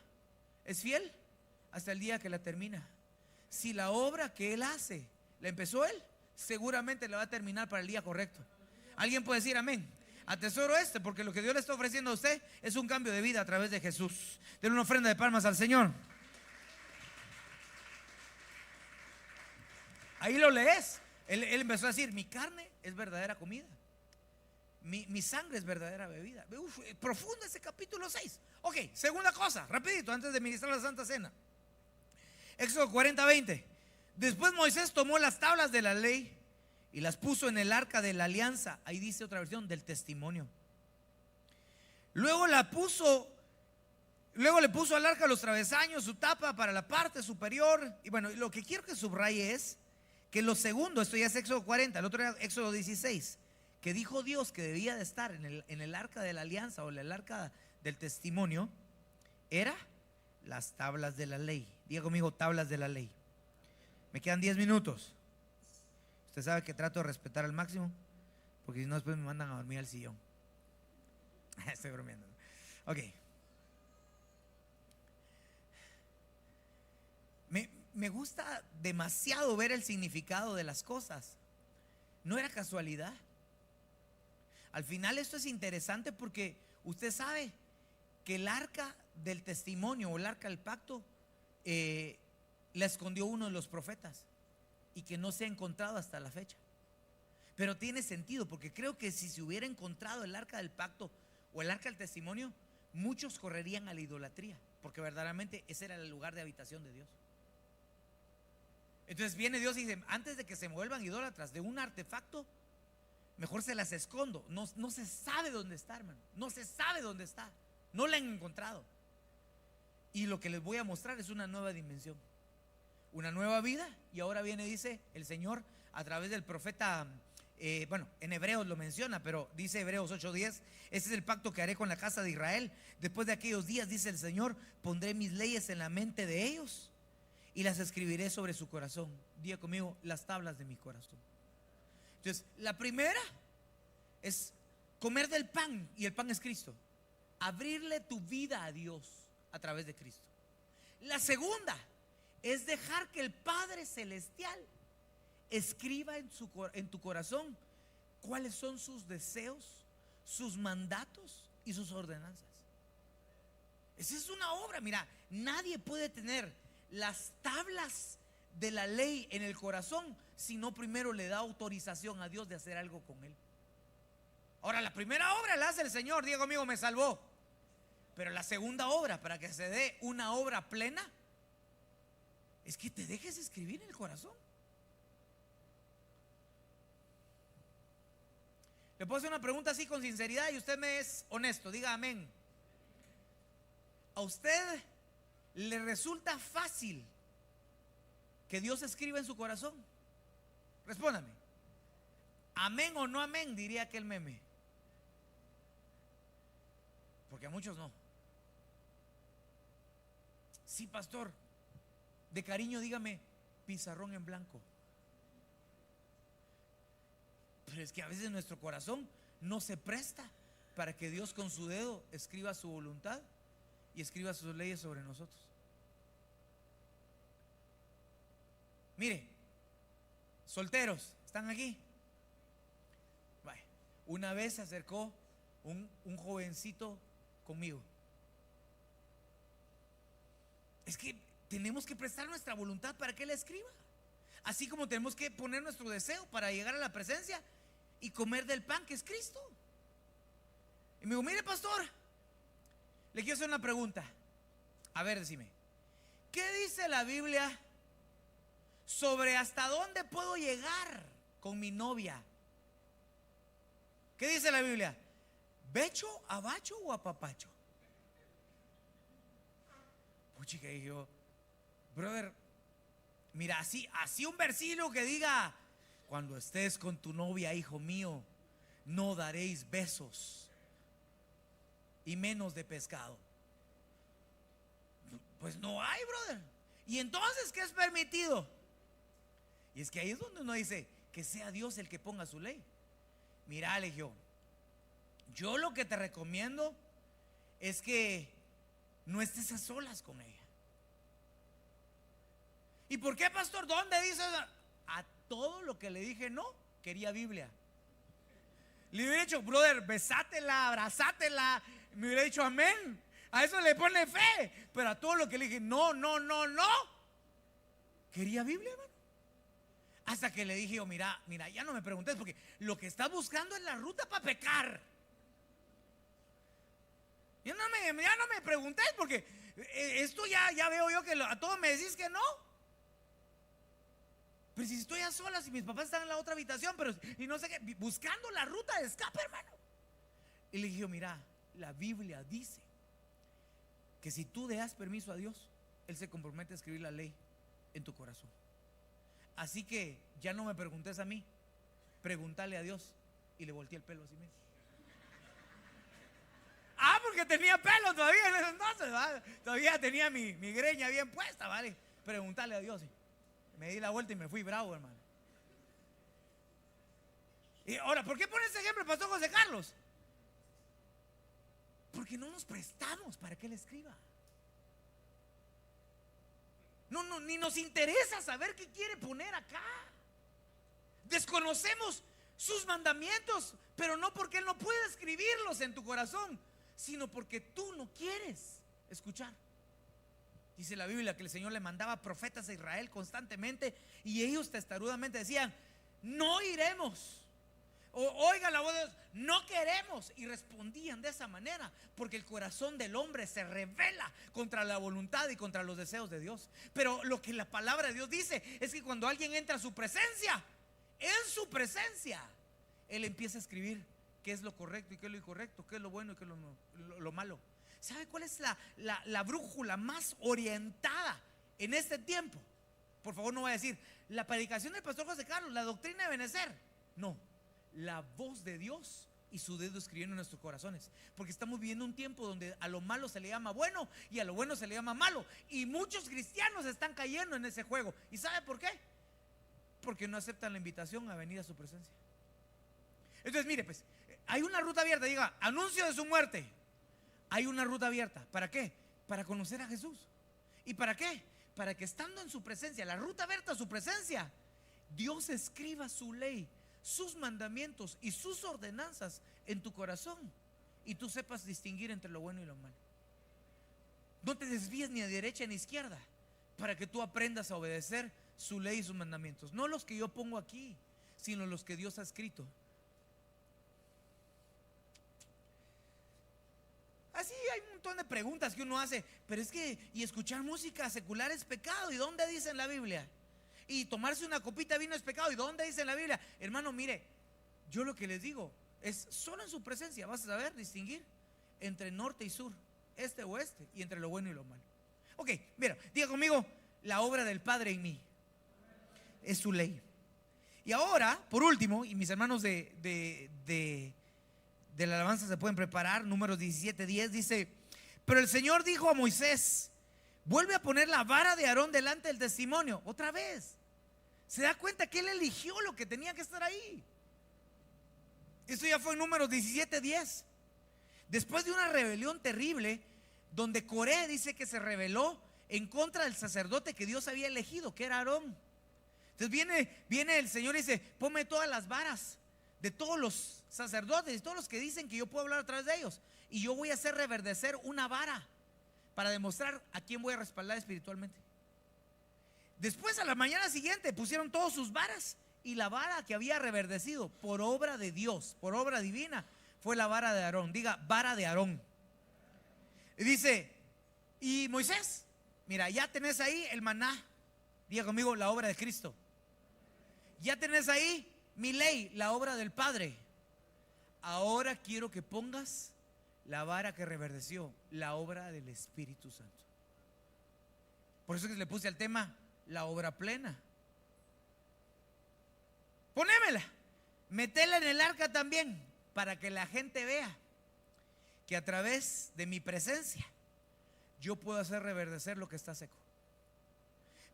es fiel hasta el día que la termina. Si la obra que Él hace la empezó Él, seguramente la va a terminar para el día correcto. Alguien puede decir amén. Atesoro porque lo que Dios le está ofreciendo a usted es un cambio de vida a través de Jesús. Denle una ofrenda de palmas al Señor. Ahí lo lees. Él empezó a decir: mi carne es verdadera comida, mi sangre es verdadera bebida. Uf, profundo ese capítulo 6. Ok, segunda cosa, rapidito, antes de ministrar la Santa Cena. Éxodo 40:20. Después Moisés tomó las tablas de la ley y las puso en el arca de la alianza. Ahí dice otra versión, del testimonio. Luego le puso al arca los travesaños, su tapa para la parte superior. Y bueno, lo que quiero que subraye es que lo segundo, esto ya es Éxodo 40, el otro era Éxodo 16, que dijo Dios que debía de estar en el arca de la alianza o en el arca del testimonio, era las tablas de la ley. Diga conmigo, tablas de la ley. Me quedan 10 minutos. Usted sabe que trato de respetar al máximo, porque si no después me mandan a dormir al sillón. Estoy bromeando. Ok. Me gusta demasiado ver el significado de las cosas. No era casualidad. Al final esto es interesante porque usted sabe que el arca del testimonio o el arca del pacto la escondió uno de los profetas y que no se ha encontrado hasta la fecha. Pero tiene sentido, porque creo que si se hubiera encontrado el arca del pacto o el arca del testimonio, muchos correrían a la idolatría, porque verdaderamente ese era el lugar de habitación de Dios. Entonces viene Dios y dice: antes de que se vuelvan idólatras de un artefacto, mejor se las escondo. No se sabe dónde está, hermano. No se sabe dónde está. No la han encontrado. Y lo que les voy a mostrar es una nueva dimensión, una nueva vida. Y ahora viene, dice el Señor a través del profeta, bueno, en Hebreos lo menciona, pero dice Hebreos 8:10: este es el pacto que haré con la casa de Israel. Después de aquellos días, dice el Señor, pondré mis leyes en la mente de ellos y las escribiré sobre su corazón. Diga conmigo, las tablas de mi corazón. Entonces, la primera es comer del pan, y el pan es Cristo. Abrirle tu vida a Dios a través de Cristo. La segunda es dejar que el Padre Celestial escriba en tu corazón cuáles son sus deseos, sus mandatos y sus ordenanzas. Esa es una obra. Mira, nadie puede tener las tablas de la ley en el corazón si no primero le da autorización a Dios de hacer algo con él. Ahora, la primera obra la hace el Señor. Diga conmigo, me salvó. Pero la segunda obra, para que se dé una obra plena, es que te dejes escribir en el corazón. Le puedo hacer una pregunta así con sinceridad y usted me es honesto. Diga amén. ¿A usted le resulta fácil que Dios escriba en su corazón? Respóndame. Amén o no amén, diría aquel meme. Porque a muchos no. Sí, pastor, de cariño dígame pizarrón en blanco. Pero es que a veces nuestro corazón no se presta para que Dios con su dedo escriba su voluntad y escriba sus leyes sobre nosotros. Mire, solteros, ¿están aquí? Vaya, una vez se acercó un jovencito conmigo. Es que tenemos que prestar nuestra voluntad para que Él escriba, así como tenemos que poner nuestro deseo para llegar a la presencia y comer del pan que es Cristo. Y me dijo: mire, pastor, le quiero hacer una pregunta. A ver, decime, ¿qué dice la Biblia sobre hasta dónde puedo llegar con mi novia? ¿Qué dice la Biblia? ¿Becho, abacho o apapacho? Puchica, dije yo, brother, mira, así un versículo que diga: cuando estés con tu novia, hijo mío, no daréis besos y menos de pescado. Pues no hay, brother. Y entonces, ¿qué es permitido? Y es que ahí es donde uno dice que sea Dios el que ponga su ley. Mira, Eligio, yo lo que te recomiendo es que no estés a solas con ella. ¿Y por qué, pastor? ¿Dónde dice? A todo lo que le dije no, quería Biblia. Le hubiera dicho, brother, besátela, abrazátela. Me hubiera dicho amén. A eso le pone fe. Pero a todo lo que le dije, no, no, no, no, quería Biblia, hermano. Hasta que le dije yo, mira, ya no me preguntes, porque lo que estás buscando es la ruta para pecar. Ya no me preguntes, porque esto ya veo yo que a todos me decís que no. Pero si estoy a solas y mis papás están en la otra habitación, pero y no sé qué, buscando la ruta de escape, hermano. Y le dije, mira, la Biblia dice que si tú le das permiso a Dios, Él se compromete a escribir la ley en tu corazón. Así que ya no me preguntes a mí, pregúntale a Dios. Y le volteé el pelo así mismo. Porque tenía pelo todavía en ese entonces, ¿vale? Todavía tenía mi greña bien puesta, ¿vale? Preguntarle a Dios. Me di la vuelta y me fui bravo, hermano. Y ahora, ¿por qué pone ese ejemplo el pastor José Carlos? Porque no nos prestamos para que Él escriba. No, ni nos interesa saber qué quiere poner acá. Desconocemos sus mandamientos, pero no porque Él no pueda escribirlos en tu corazón, sino porque tú no quieres escuchar. Dice la Biblia que el Señor le mandaba profetas a Israel constantemente, y ellos testarudamente decían, no iremos. O oiga la voz de Dios, no queremos. Y respondían de esa manera, porque el corazón del hombre se rebela contra la voluntad y contra los deseos de Dios. Pero lo que la palabra de Dios dice es que cuando alguien entra a su presencia, en su presencia, Él empieza a escribir qué es lo correcto y qué es lo incorrecto, qué es lo bueno y qué es lo malo. ¿Sabe cuál es la brújula más orientada en este tiempo? Por favor, no voy a decir la predicación del pastor José Carlos, la doctrina de Benecer. No, la voz de Dios y su dedo escribiendo en nuestros corazones. Porque estamos viviendo un tiempo donde a lo malo se le llama bueno y a lo bueno se le llama malo. Y muchos cristianos están cayendo en ese juego. ¿Y sabe por qué? Porque no aceptan la invitación a venir a su presencia. Entonces, mire, pues, hay una ruta abierta. Diga, anuncio de su muerte. Hay una ruta abierta. ¿Para qué? Para conocer a Jesús. ¿Y para qué? Para que estando en su presencia, la ruta abierta a su presencia, Dios escriba su ley, sus mandamientos y sus ordenanzas en tu corazón, y tú sepas distinguir entre lo bueno y lo malo. No te desvíes ni a derecha ni a izquierda, para que tú aprendas a obedecer su ley y sus mandamientos. No los que yo pongo aquí, sino los que Dios ha escrito. Así hay un montón de preguntas que uno hace. Pero es que, y escuchar música secular es pecado. ¿Y dónde dice en la Biblia? Y tomarse una copita de vino es pecado. ¿Y dónde dice en la Biblia? Hermano, mire, yo lo que les digo es, solo en su presencia vas a saber distinguir entre norte y sur, este o oeste, y entre lo bueno y lo malo. Ok, mira, diga conmigo, la obra del Padre en mí es su ley. Y ahora, por último, y mis hermanos de la alabanza se pueden preparar, Números 17:10 dice: pero el Señor dijo a Moisés, vuelve a poner la vara de Aarón delante del testimonio. Otra vez. Se da cuenta que él eligió lo que tenía que estar ahí. Esto ya fue en Números 17:10. Después de una rebelión terrible, donde Coré dice que se rebeló en contra del sacerdote que Dios había elegido, que era Aarón. Entonces viene el Señor y dice: ponme todas las varas de todos los sacerdotes y todos los que dicen que yo puedo hablar a través de ellos, y yo voy a hacer reverdecer una vara para demostrar a quién voy a respaldar espiritualmente. Después, a la mañana siguiente, pusieron todos sus varas, y la vara que había reverdecido por obra de Dios, por obra divina, fue la vara de Aarón. Diga, vara de Aarón. Y dice: y Moisés, mira, ya tenés ahí el maná. Diga conmigo, la obra de Cristo. Ya tenés ahí mi ley, la obra del Padre. Ahora quiero que pongas la vara que reverdeció, la obra del Espíritu Santo. Por eso que le puse al tema la obra plena. Ponémela, metela en el arca también, para que la gente vea que a través de mi presencia yo puedo hacer reverdecer lo que está seco.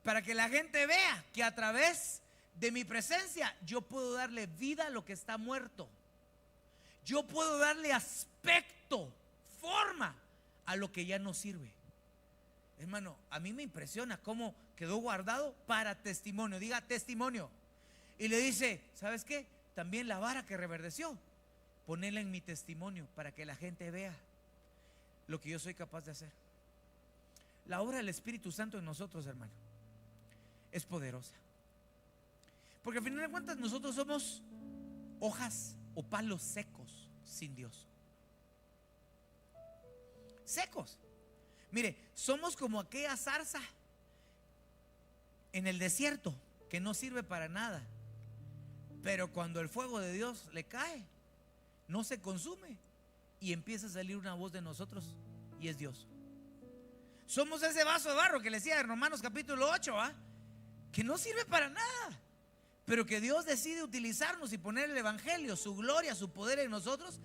Para que la gente vea que a través de mi presencia yo puedo darle vida a lo que está muerto. Yo puedo darle aspecto, forma a lo que ya no sirve. Hermano, a mí me impresiona cómo quedó guardado para testimonio. Diga testimonio. Y le dice, ¿sabes qué? También la vara que reverdeció, ponela en mi testimonio para que la gente vea lo que yo soy capaz de hacer. La obra del Espíritu Santo en nosotros, hermano, es poderosa. Porque al final de cuentas nosotros somos hojas o palos secos sin Dios. Secos. Mire, somos como aquella zarza en el desierto que no sirve para nada, pero cuando el fuego de Dios le cae, no se consume y empieza a salir una voz de nosotros, y es Dios. Somos ese vaso de barro que le decía en Romanos capítulo 8, que no sirve para nada, pero que Dios decide utilizarnos y poner el evangelio, su gloria, su poder en nosotros,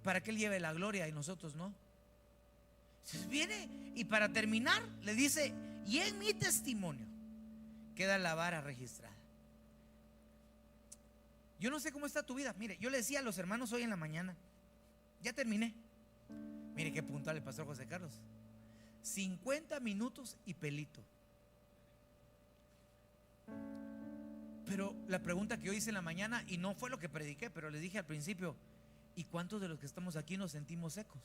para que Él lleve la gloria y nosotros no. Entonces viene y para terminar le dice, y en mi testimonio queda la vara registrada. Yo no sé cómo está tu vida. Mire, yo le decía a los hermanos hoy en la mañana, ya terminé. Mire qué puntual el pastor José Carlos. 50 minutos y pelito. Pero la pregunta que yo hice en la mañana, y no fue lo que prediqué, pero les dije al principio, ¿y cuántos de los que estamos aquí nos sentimos secos?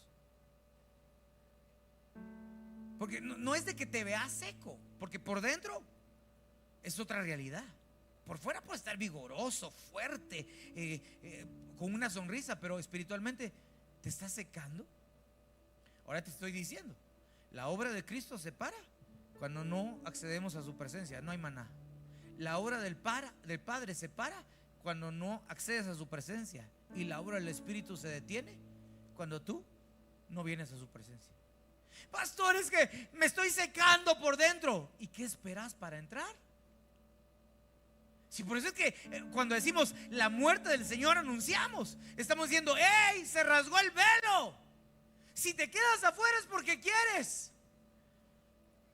Porque no es de que te veas seco, porque por dentro es otra realidad. Por fuera puede estar vigoroso, fuerte, con una sonrisa, pero espiritualmente te estás secando. Ahora te estoy diciendo, la obra de Cristo se para cuando no accedemos a su presencia, no hay maná. La obra del Padre se para cuando no accedes a su presencia, y la obra del Espíritu se detiene cuando tú no vienes a su presencia. Pastor, es que me estoy secando por dentro. ¿Y qué esperas para entrar? Si por eso es que cuando decimos la muerte del Señor anunciamos, estamos diciendo, ¡hey! Se rasgó el velo. Si te quedas afuera es porque quieres,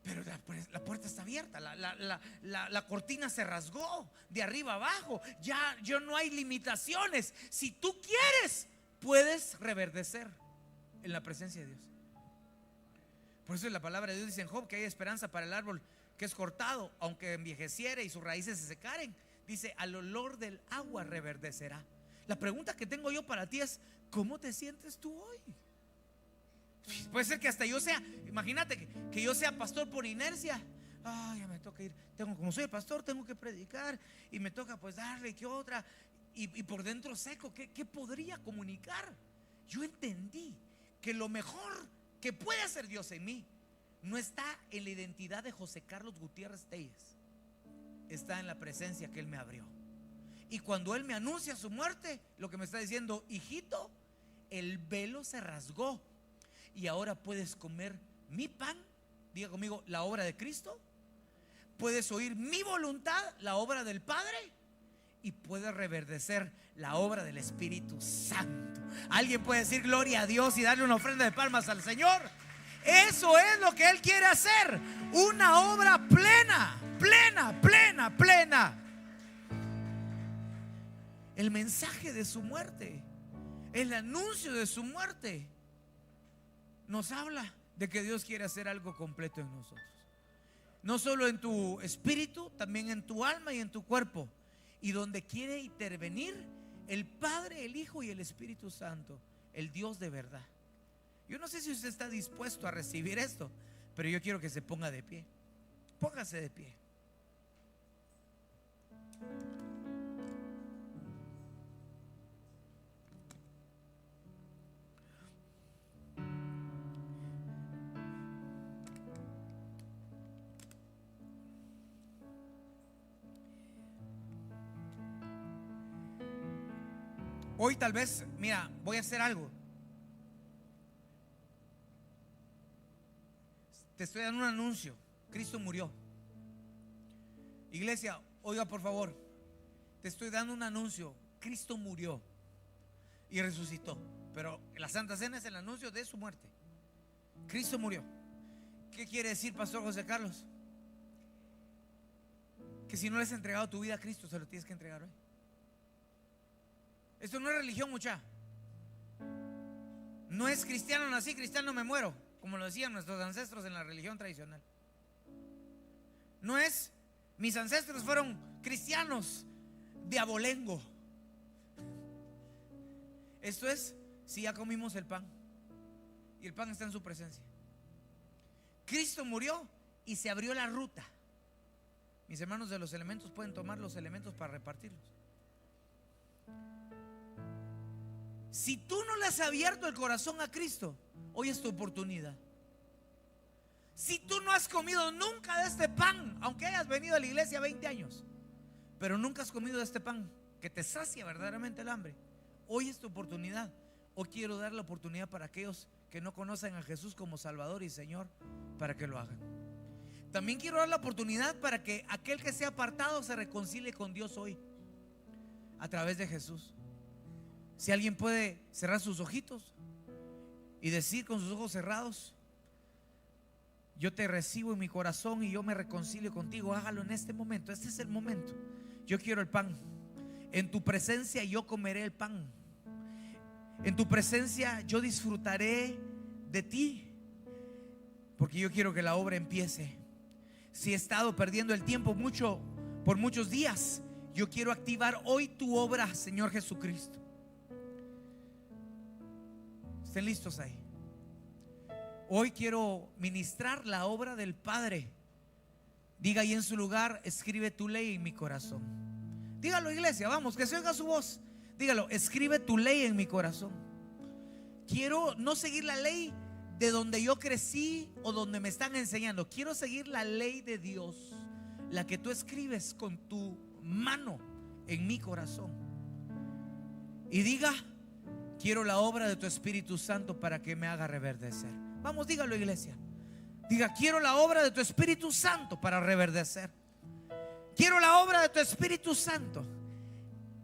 pero la puerta está abierta, la cortina se rasgó de arriba abajo. Ya no hay limitaciones. Si tú quieres, puedes reverdecer en la presencia de Dios. Por eso la palabra de Dios dice en Job que hay esperanza para el árbol que es cortado, aunque envejeciere y sus raíces se secaren. Dice, al olor del agua reverdecerá. La pregunta que tengo yo para ti es, ¿cómo te sientes tú hoy? Puede ser que hasta yo sea, imagínate que yo sea pastor por inercia. Ya me toca ir, como soy el pastor, tengo que predicar, y me toca pues darle que otra, y por dentro seco. ¿Qué podría comunicar? Yo entendí que lo mejor que puede hacer Dios en mí no está en la identidad de José Carlos Gutiérrez Telles, está en la presencia que Él me abrió. Y cuando Él me anuncia su muerte, lo que me está diciendo, hijito, el velo se rasgó y ahora puedes comer mi pan. Diga conmigo, la obra de Cristo. Puedes oír mi voluntad, la obra del Padre, y puedes reverdecer la obra del Espíritu Santo. Alguien puede decir gloria a Dios y darle una ofrenda de palmas al Señor. Eso es lo que Él quiere hacer. Una obra plena, plena, plena, plena. El mensaje de su muerte, el anuncio de su muerte, nos habla de que Dios quiere hacer algo completo en nosotros. No solo en tu espíritu, también en tu alma y en tu cuerpo. Y donde quiere intervenir el Padre, el Hijo y el Espíritu Santo, el Dios de verdad. Yo no sé si usted está dispuesto a recibir esto, pero yo quiero que se ponga de pie. Póngase de pie. Hoy tal vez, mira, voy a hacer algo. Te estoy dando un anuncio. Cristo murió. Iglesia, oiga por favor, te estoy dando un anuncio. Cristo murió y resucitó, pero la Santa Cena es el anuncio de su muerte. Cristo murió. ¿Qué quiere decir, Pastor José Carlos? Que si no le has entregado tu vida a Cristo, se lo tienes que entregar hoy. Esto no es religión, mucha. No es cristiano nací, cristiano me muero. como lo decían nuestros ancestros en la religión tradicional. No es, mis ancestros fueron cristianos de abolengo. Esto es, si ya comimos el pan y el pan está en su presencia. Cristo murió y se abrió la ruta. Mis hermanos de los elementos pueden tomar los elementos para repartirlos. Si tú no le has abierto el corazón a Cristo, hoy es tu oportunidad. Si tú no has comido nunca de este pan, aunque hayas venido a la iglesia 20 años, pero nunca has comido de este pan que te sacia verdaderamente el hambre, hoy es tu oportunidad. Hoy quiero dar la oportunidad para aquellos que no conocen a Jesús como Salvador y Señor, para que lo hagan. También quiero dar la oportunidad para que aquel que sea apartado se reconcilie con Dios hoy a través de Jesús. Si alguien puede cerrar sus ojitos y decir con sus ojos cerrados: yo te recibo en mi corazón y yo me reconcilio contigo, hágalo en este momento. Este es el momento. Yo quiero el pan. En tu presencia yo comeré el pan. En tu presencia yo disfrutaré de ti, porque yo quiero que la obra empiece. Si he estado perdiendo el tiempo por muchos días, yo quiero activar hoy tu obra, Señor Jesucristo. ¿Estén listos ahí? Hoy quiero ministrar la obra del Padre. Diga ahí en su lugar: escribe tu ley en mi corazón. Dígalo, iglesia, vamos, que se oiga su voz. Dígalo: escribe tu ley en mi corazón. Quiero no seguir la ley de donde yo crecí o donde me están enseñando. Quiero seguir la ley de Dios, la que tú escribes con tu mano en mi corazón. Y diga: quiero la obra de tu Espíritu Santo para que me haga reverdecer. Vamos, dígalo, iglesia. Diga: quiero la obra de tu Espíritu Santo para reverdecer. Quiero la obra de tu Espíritu Santo.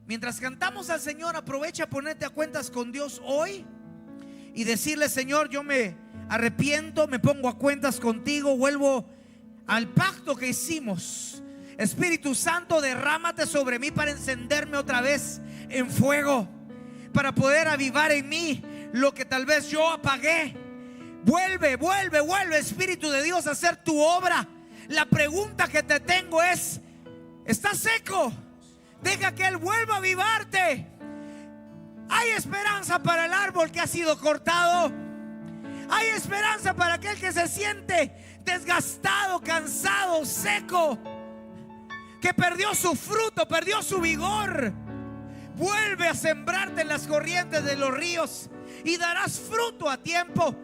Mientras cantamos al Señor, aprovecha a ponerte a cuentas con Dios hoy y decirle: Señor, yo me arrepiento, me pongo a cuentas contigo, vuelvo al pacto que hicimos. Espíritu Santo, derrámate sobre mí para encenderme otra vez en fuego, para poder avivar en mí lo que tal vez yo apagué. Vuelve, Espíritu de Dios, a hacer tu obra. La pregunta que te tengo es: ¿estás seco? Deja que Él vuelva a avivarte. Hay esperanza para el árbol que ha sido cortado. Hay esperanza para aquel que se siente desgastado, cansado, seco, que perdió su fruto, perdió su vigor. Vuelve a sembrarte en las corrientes de los ríos y darás fruto a tiempo.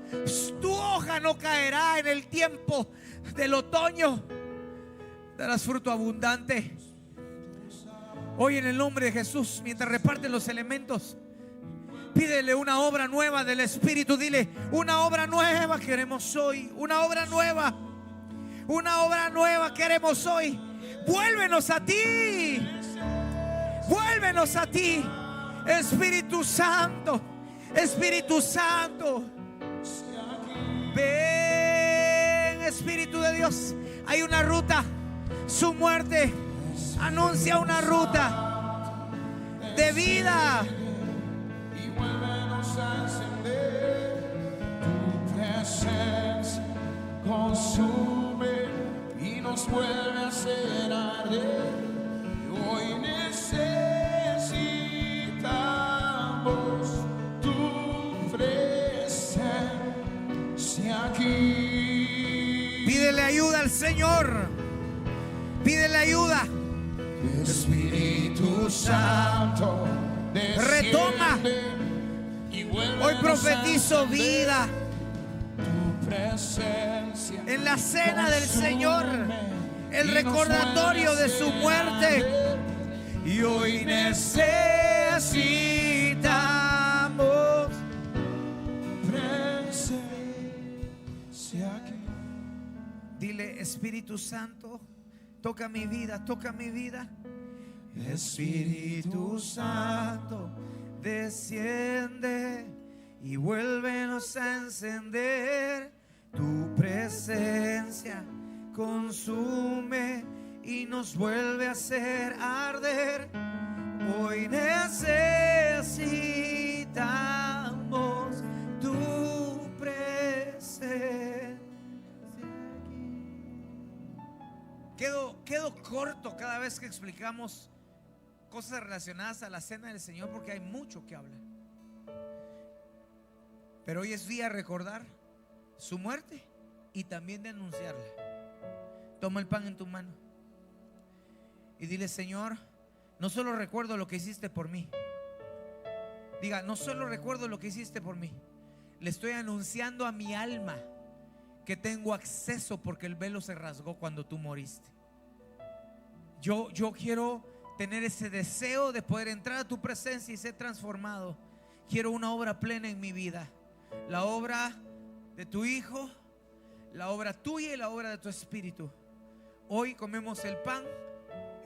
Tu hoja no caerá en el tiempo del otoño. Darás fruto abundante. Hoy, en el nombre de Jesús, mientras reparten los elementos, pídele una obra nueva del Espíritu. Dile: una obra nueva queremos hoy. Una obra nueva. Una obra nueva queremos hoy. Vuélvenos a ti. Vuélvenos a ti, Espíritu Santo. Espíritu Santo, ven, Espíritu de Dios. Hay una ruta. Su muerte anuncia una ruta de vida. Y vuélvenos a encender. Tu presencia consume y nos vuelve a hacer arder. Hoy necesitamos tu presencia aquí. Pídele ayuda al Señor. Pídele ayuda. Espíritu Santo, retoma. Hoy profetizo vida tu presencia en la cena del Señor, el recordatorio de su muerte. Y hoy necesitamos presencia aquí. Dile: Espíritu Santo, toca mi vida, toca mi vida. Espíritu Santo, desciende y vuélvenos a encender. Tu presencia consume y nos vuelve a hacer arder. Hoy necesitamos tu presencia. Quedo corto cada vez que explicamos cosas relacionadas a la cena del Señor, porque hay mucho que hablar. Pero hoy es día de recordar su muerte y también de anunciarla. Toma el pan en tu mano y dile: Señor, no solo recuerdo lo que hiciste por mí. Diga: no solo recuerdo lo que hiciste por mí, le estoy anunciando a mi alma que tengo acceso, porque el velo se rasgó cuando tú moriste. Yo quiero tener ese deseo de poder entrar a tu presencia y ser transformado. Quiero una obra plena en mi vida, la obra de tu Hijo, la obra tuya y la obra de tu Espíritu. Hoy comemos el pan.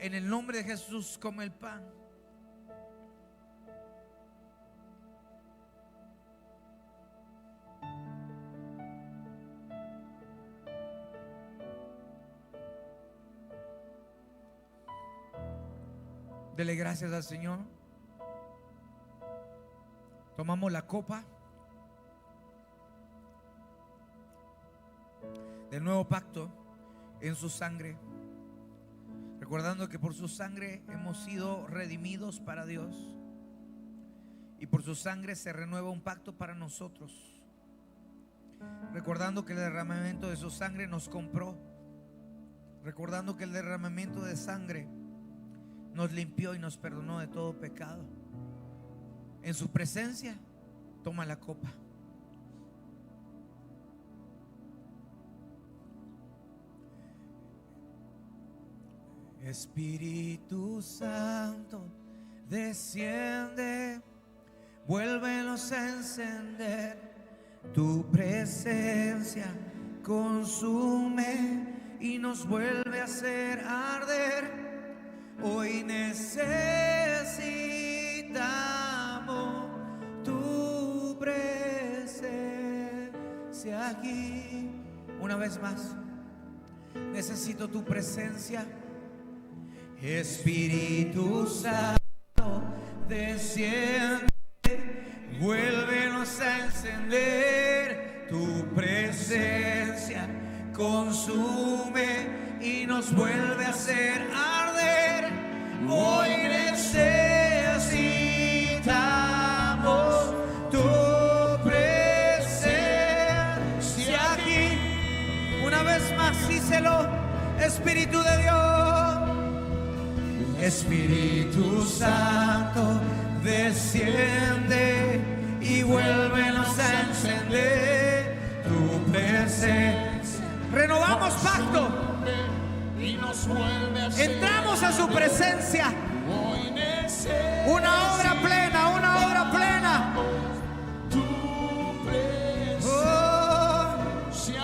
En el nombre de Jesús, come el pan. Dele gracias al Señor. Tomamos la copa del nuevo pacto en su sangre, recordando que por su sangre hemos sido redimidos para Dios, y por su sangre se renueva un pacto para nosotros, recordando que el derramamiento de su sangre nos compró, recordando que el derramamiento de sangre nos limpió y nos perdonó de todo pecado. En su presencia, toma la copa. Espíritu Santo, desciende, vuélvenos a encender. Tu presencia consume y nos vuelve a hacer arder. Hoy necesitamos tu presencia aquí. Una vez más, necesito tu presencia. Espíritu Santo, desciende, vuélvenos a encender. Tu presencia consume y nos vuelve a hacer arder. Hoy necesitamos tu presencia aquí. Una vez más, díselo: Espíritu de Dios. Espíritu Santo, desciende y vuélvenos a encender. Tu presencia. Renovamos pacto. Entramos a su presencia. Una obra plena, una obra plena. Oh,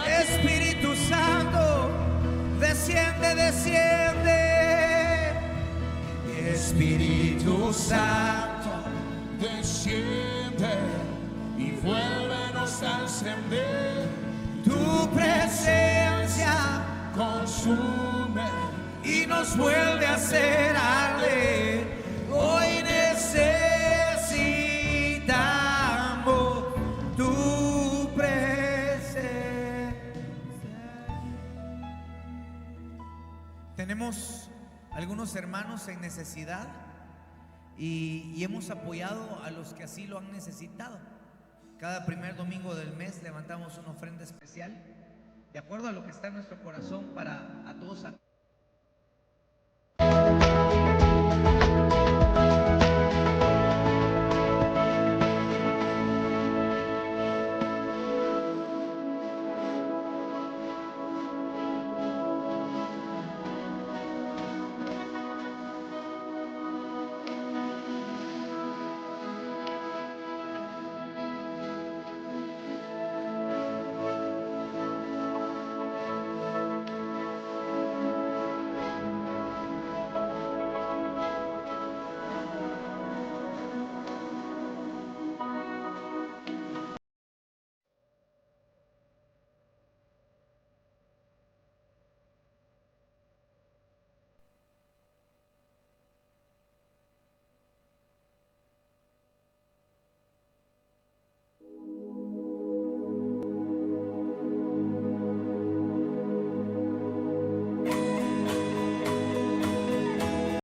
Espíritu Santo, desciende, desciende. Espíritu Santo, desciende y vuélvenos a encender. Tu presencia Consume y nos vuelve a hacer arder. Hoy necesitamos tu presencia. Tenemos algunos hermanos en necesidad y hemos apoyado a los que así lo han necesitado. Cada primer domingo del mes levantamos una ofrenda especial de acuerdo a lo que está en nuestro corazón para a todos.